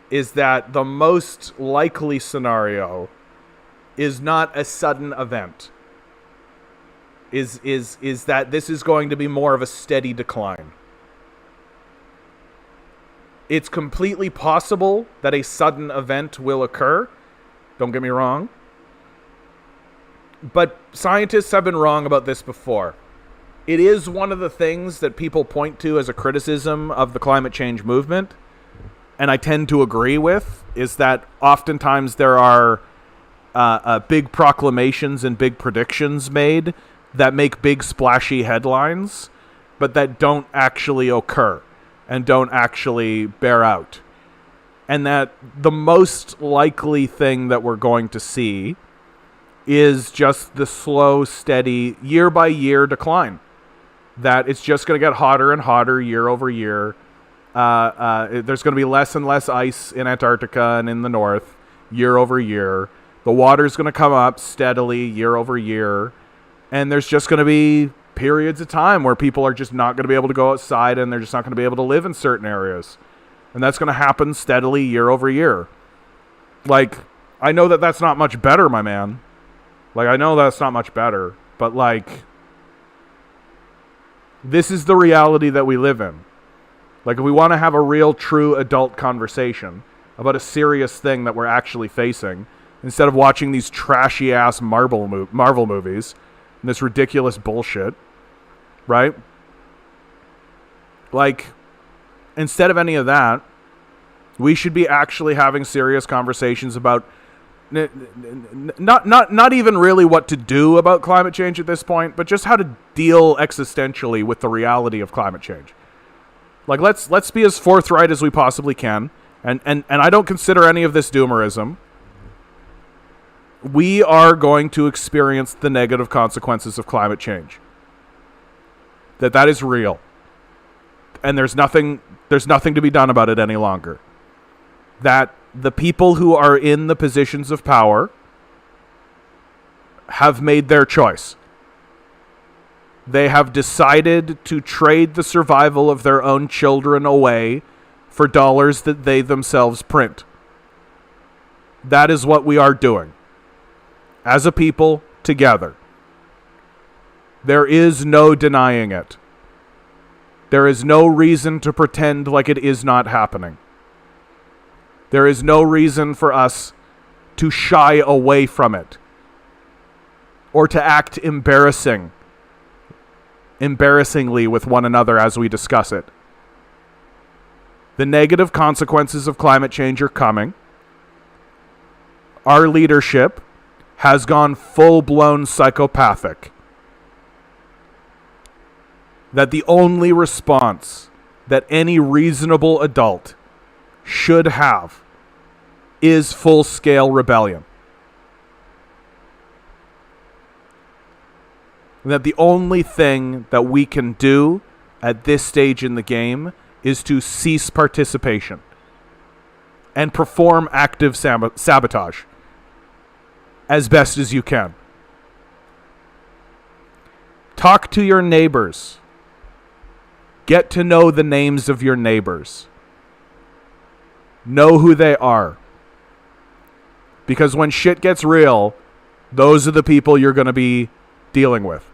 is that the most likely scenario is not a sudden event. Is that this is going to be more of a steady decline. It's completely possible that a sudden event will occur. Don't get me wrong. But scientists have been wrong about this before. It is one of the things that people point to as a criticism of the climate change movement, and I tend to agree with, is that oftentimes there are big proclamations and big predictions made that make big splashy headlines, but that don't actually occur and don't actually bear out. And that the most likely thing that we're going to see is just the slow, steady, year-by-year decline. That it's just going to get hotter and hotter year over year. There's going to be less and less ice in Antarctica and in the north year over year. The water's going to come up steadily year over year. And there's just going to be periods of time where people are just not going to be able to go outside and they're just not going to be able to live in certain areas. And that's going to happen steadily year over year. Like, I know that that's not much better, my man. Like, I know that's not much better. But, like, this is the reality that we live in. Like, if we want to have a real, true adult conversation about a serious thing that we're actually facing, instead of watching these trashy-ass Marvel movies and this ridiculous bullshit, right? Like, instead of any of that, we should be actually having serious conversations about not even really what to do about climate change at this point, but just how to deal existentially with the reality of climate change. Like, let's be as forthright as we possibly can, and I don't consider any of this doomerism. We are going to experience the negative consequences of climate change. That is real. And there's nothing to be done about it any longer. That the people who are in the positions of power have made their choice. They have decided to trade the survival of their own children away for dollars that they themselves print. That is what we are doing. As a people, together. There is no denying it. There is no reason to pretend like it is not happening. There is no reason for us to shy away from it or to act embarrassingly with one another as we discuss it. The negative consequences of climate change are coming. Our leadership has gone full-blown psychopathic. That the only response that any reasonable adult should have is full-scale rebellion. That the only thing that we can do at this stage in the game is to cease participation and perform active sabotage as best as you can. Talk to your neighbors. Get to know the names of your neighbors. Know who they are. Because when shit gets real, those are the people you're going to be dealing with.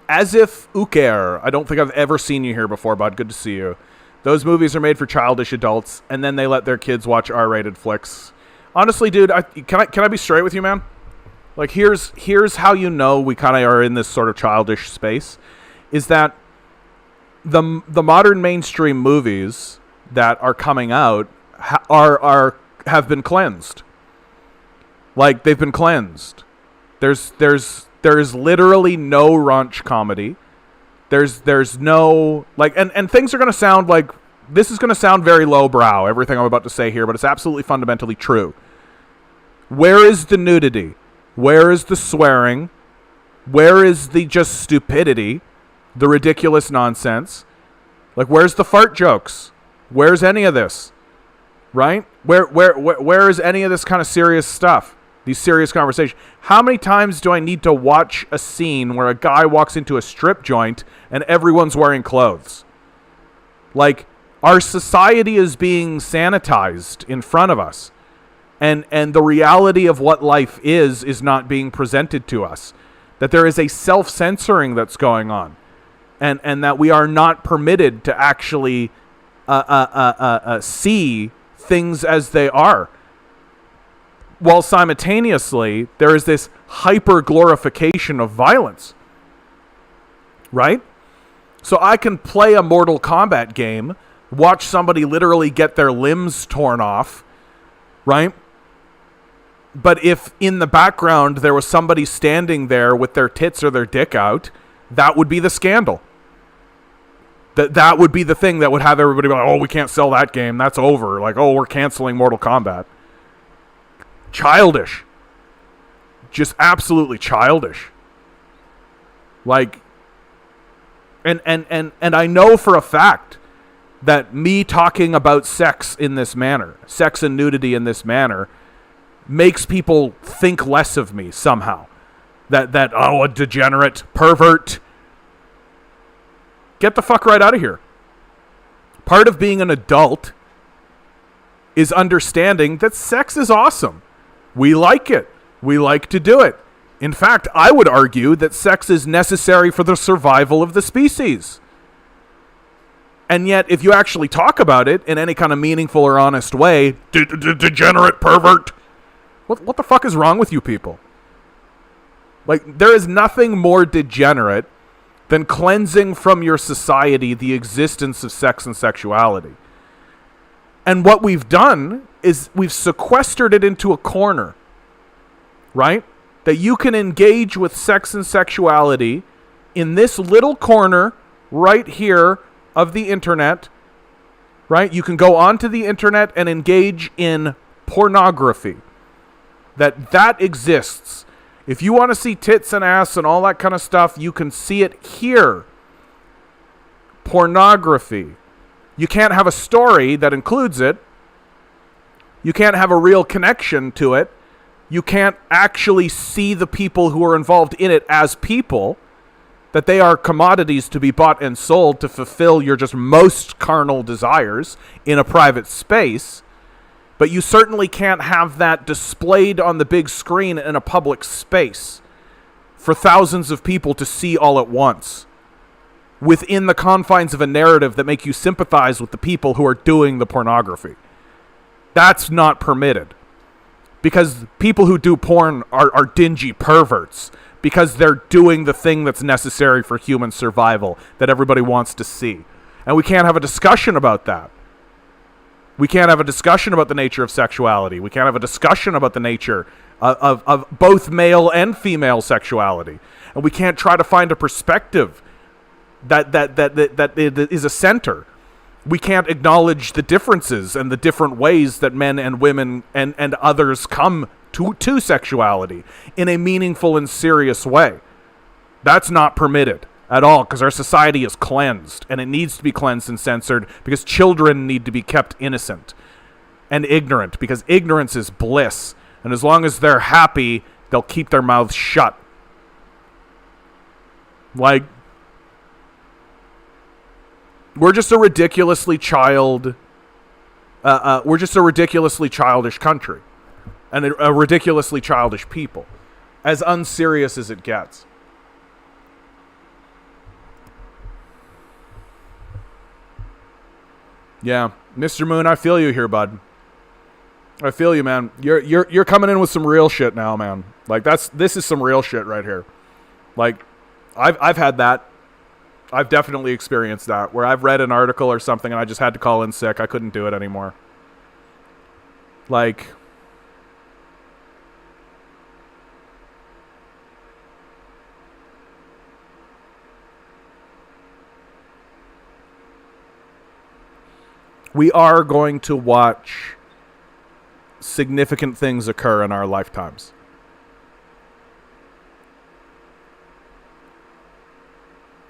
As if Uker, I don't think I've ever seen you here before, bud. Good to see you. Those movies are made for childish adults, and then they let their kids watch R-rated flicks. Honestly, dude, can I be straight with you, man? Like, here's how you know we kind of are in this sort of childish space, is that the modern mainstream movies that are coming out have been cleansed. Like, they've been cleansed. There's literally no raunch comedy. There's no, like, and things are going to sound like, this is going to sound very lowbrow, everything I'm about to say here, but it's absolutely fundamentally true. Where is the nudity? Where is the swearing? Where is the just stupidity? The ridiculous nonsense? Like, where's the fart jokes? Where's any of this? Right? Where is any of this kind of serious stuff? These serious conversations. How many times do I need to watch a scene where a guy walks into a strip joint and everyone's wearing clothes? Like, our society is being sanitized in front of us. And the reality of what life is not being presented to us. That there is a self-censoring that's going on. And that we are not permitted to actually see things as they are. While simultaneously, there is this hyper glorification of violence. Right? So I can play a Mortal Kombat game, watch somebody literally get their limbs torn off, right? But if in the background there was somebody standing there with their tits or their dick out, that would be the scandal. That would be the thing that would have everybody be like, oh, we can't sell that game. That's over. Like, oh, we're canceling Mortal Kombat. Childish. Just absolutely childish. Like, and I know for a fact that me talking about sex in this manner, sex and nudity in this manner, makes people think less of me somehow. That oh, a degenerate pervert. Get the fuck right out of here. Part of being an adult is understanding that sex is awesome. We like it. We like to do it. In fact, I would argue that sex is necessary for the survival of the species. And yet, if you actually talk about it in any kind of meaningful or honest way, degenerate pervert. What the fuck is wrong with you people? Like, there is nothing more degenerate than cleansing from your society the existence of sex and sexuality. And what we've done is we've sequestered it into a corner, right? That you can engage with sex and sexuality in this little corner right here of the internet, right? You can go onto the internet and engage in pornography. That exists. If you want to see tits and ass and all that kind of stuff, you can see it here. Pornography. You can't have a story that includes it. You can't have a real connection to it. You can't actually see the people who are involved in it as people, that they are commodities to be bought and sold to fulfill your just most carnal desires in a private space. But you certainly can't have that displayed on the big screen in a public space for thousands of people to see all at once, within the confines of a narrative that make you sympathize with the people who are doing the pornography. That's not permitted. Because people who do porn are dingy perverts. Because they're doing the thing that's necessary for human survival that everybody wants to see. And we can't have a discussion about that. We can't have a discussion about the nature of sexuality. We can't have a discussion about the nature of both male and female sexuality. And we can't try to find a perspective that is a center. We can't acknowledge the differences and the different ways that men and women and others come to sexuality in a meaningful and serious way. That's not permitted at all, because our society is cleansed, and it needs to be cleansed and censored, because children need to be kept innocent and ignorant, because ignorance is bliss, and as long as they're happy, they'll keep their mouths shut. Like, we're just a ridiculously childish country, and a ridiculously childish people, as unserious as it gets. Yeah, Mr. Moon, I feel you here, bud. I feel you, man. You're coming in with some real shit now, man. Like, this is some real shit right here. Like, I've had that. I've definitely experienced that, where I've read an article or something and I just had to call in sick. I couldn't do it anymore. Like, we are going to watch significant things occur in our lifetimes.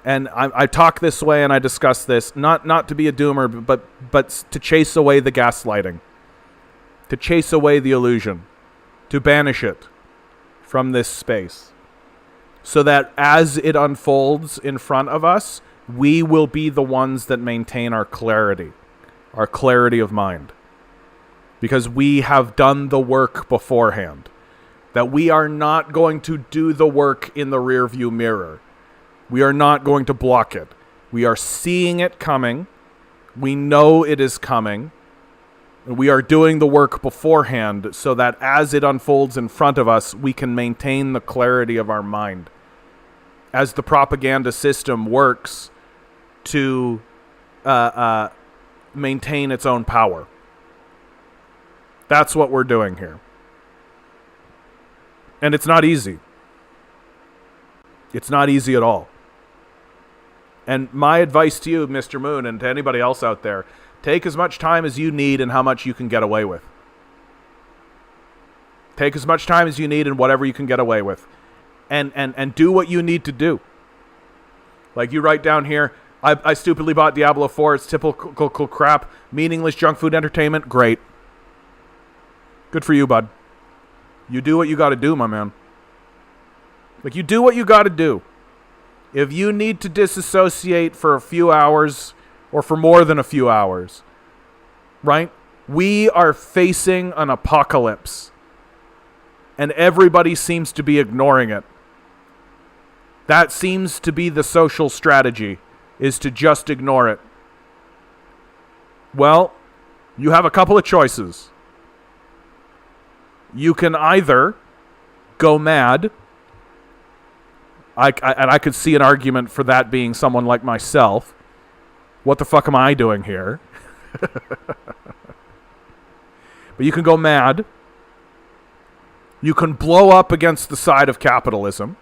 And I talk this way and I discuss this, not to be a doomer, but to chase away the gaslighting, to chase away the illusion, to banish it from this space, so that as it unfolds in front of us, we will be the ones that maintain our clarity of mind, because we have done the work beforehand, that we are not going to do the work in the rearview mirror. We are not going to block it. We are seeing it coming. We know it is coming. And we are doing the work beforehand so that as it unfolds in front of us, we can maintain the clarity of our mind. As the propaganda system works to maintain its own power. That's what we're doing here. And it's not easy. It's not easy at all. And my advice to you, Mr. Moon, and to anybody else out there, take as much time as you need and how much you can get away with. Take as much time as you need and whatever you can get away with. And do what you need to do. Like you write down here, I stupidly bought Diablo 4. It's typical crap. Meaningless junk food entertainment. Great. Good for you, bud. You do what you got to do, my man. Like, you do what you got to do. If you need to disassociate for a few hours or for more than a few hours, right? We are facing an apocalypse. And everybody seems to be ignoring it. That seems to be the social strategy, is to just ignore it. Well, you have a couple of choices. You can either go mad, and I could see an argument for that being someone like myself. What the fuck am I doing here? But you can go mad. You can blow up against the side of capitalism.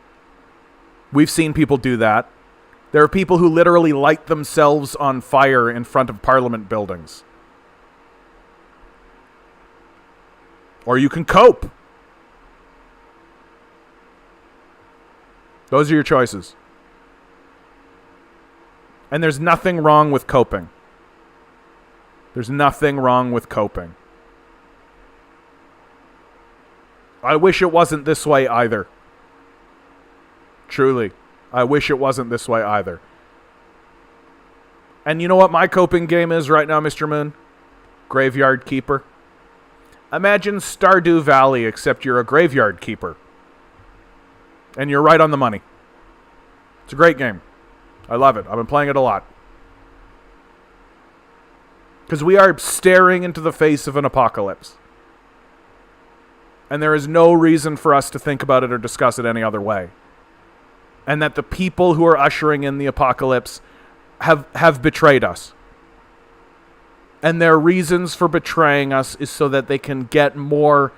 We've seen people do that. There are people who literally light themselves on fire in front of parliament buildings. Or you can cope. Those are your choices. And there's nothing wrong with coping. There's nothing wrong with coping. I wish it wasn't this way either. Truly. I wish it wasn't this way either. And you know what my coping game is right now, Mr. Moon? Graveyard Keeper. Imagine Stardew Valley, except you're a graveyard keeper. And you're right on the money. It's a great game. I love it. I've been playing it a lot. Because we are staring into the face of an apocalypse. And there is no reason for us to think about it or discuss it any other way. And that the people who are ushering in the apocalypse have betrayed us. And their reasons for betraying us is so that they can get more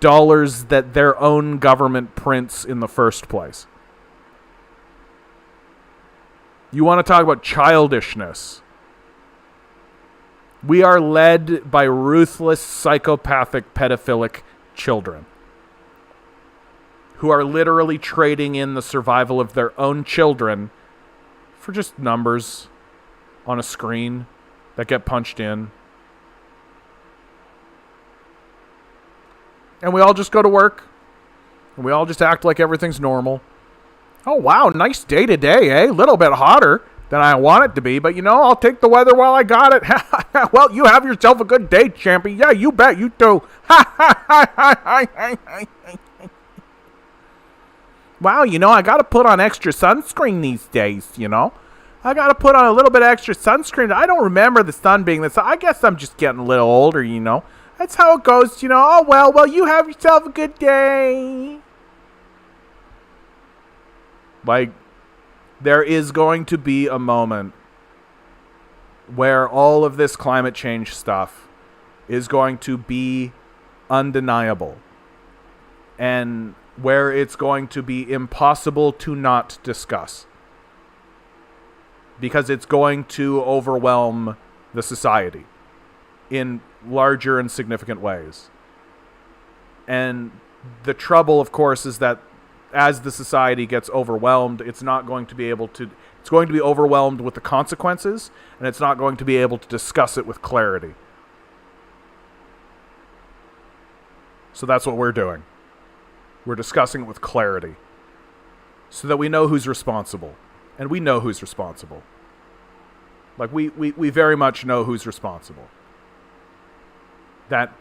dollars that their own government prints in the first place. You want to talk about childishness? We are led by ruthless, psychopathic, pedophilic children who are literally trading in the survival of their own children for just numbers on a screen that get punched in. And we all just go to work. And we all just act like everything's normal. Oh, wow, nice day today, eh? A little bit hotter than I want it to be, but, you know, I'll take the weather while I got it. Well, you have yourself a good day, champion. Yeah, you bet, you too. Wow, you know, I got to put on extra sunscreen these days, you know. I got to put on a little bit extra sunscreen. I don't remember the sun being this. I guess I'm just getting a little older, you know. That's how it goes, you know. Oh, well, you have yourself a good day. Like, there is going to be a moment where all of this climate change stuff is going to be undeniable. And where it's going to be impossible to not discuss. Because it's going to overwhelm the society in larger and significant ways. And the trouble, of course, is that as the society gets overwhelmed, it's going to be overwhelmed with the consequences, and it's not going to be able to discuss it with clarity. So that's what we're doing. We're discussing it with clarity so that we know who's responsible. And we know who's responsible. Like, we very much know who's responsible. That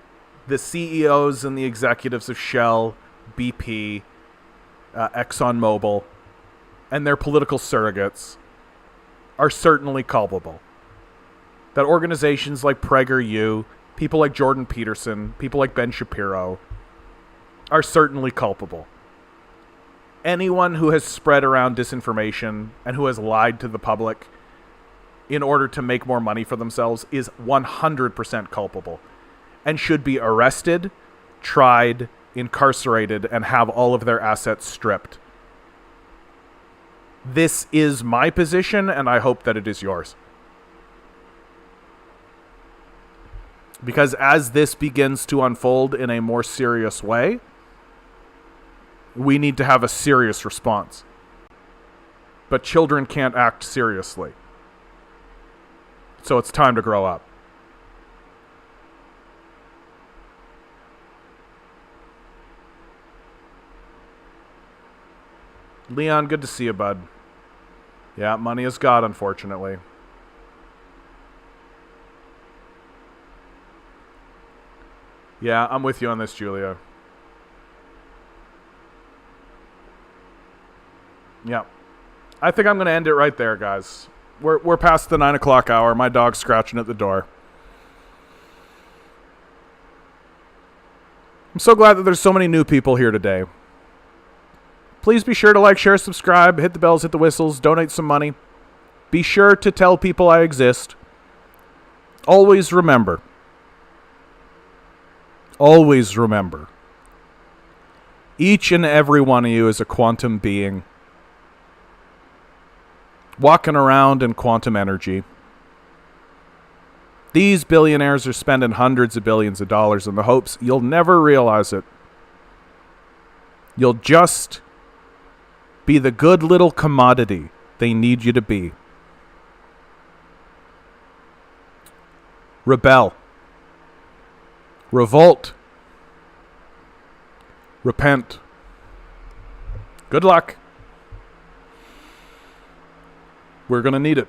the CEOs and the executives of Shell, BP, ExxonMobil, and their political surrogates are certainly culpable. That organizations like PragerU, people like Jordan Peterson, people like Ben Shapiro are certainly culpable. Anyone who has spread around disinformation and who has lied to the public in order to make more money for themselves is 100% culpable and should be arrested, tried, incarcerated, and have all of their assets stripped. This is my position, and I hope that it is yours. Because as this begins to unfold in a more serious way, we need to have a serious response. But children can't act seriously. So it's time to grow up. Leon, good to see you, bud. Yeah, money is God, unfortunately. Yeah, I'm with you on this, Julia. Yeah. I think I'm going to end it right there, guys. We're past the 9 o'clock hour. My dog's scratching at the door. I'm so glad that there's so many new people here today. Please be sure to like, share, subscribe, hit the bells, hit the whistles, donate some money. Be sure to tell people I exist. Always remember, each and every one of you is a quantum being walking around in quantum energy. These billionaires are spending hundreds of billions of dollars in the hopes you'll never realize it. You'll just be the good little commodity they need you to be. Rebel. Revolt. Repent. Good luck. We're going to need it.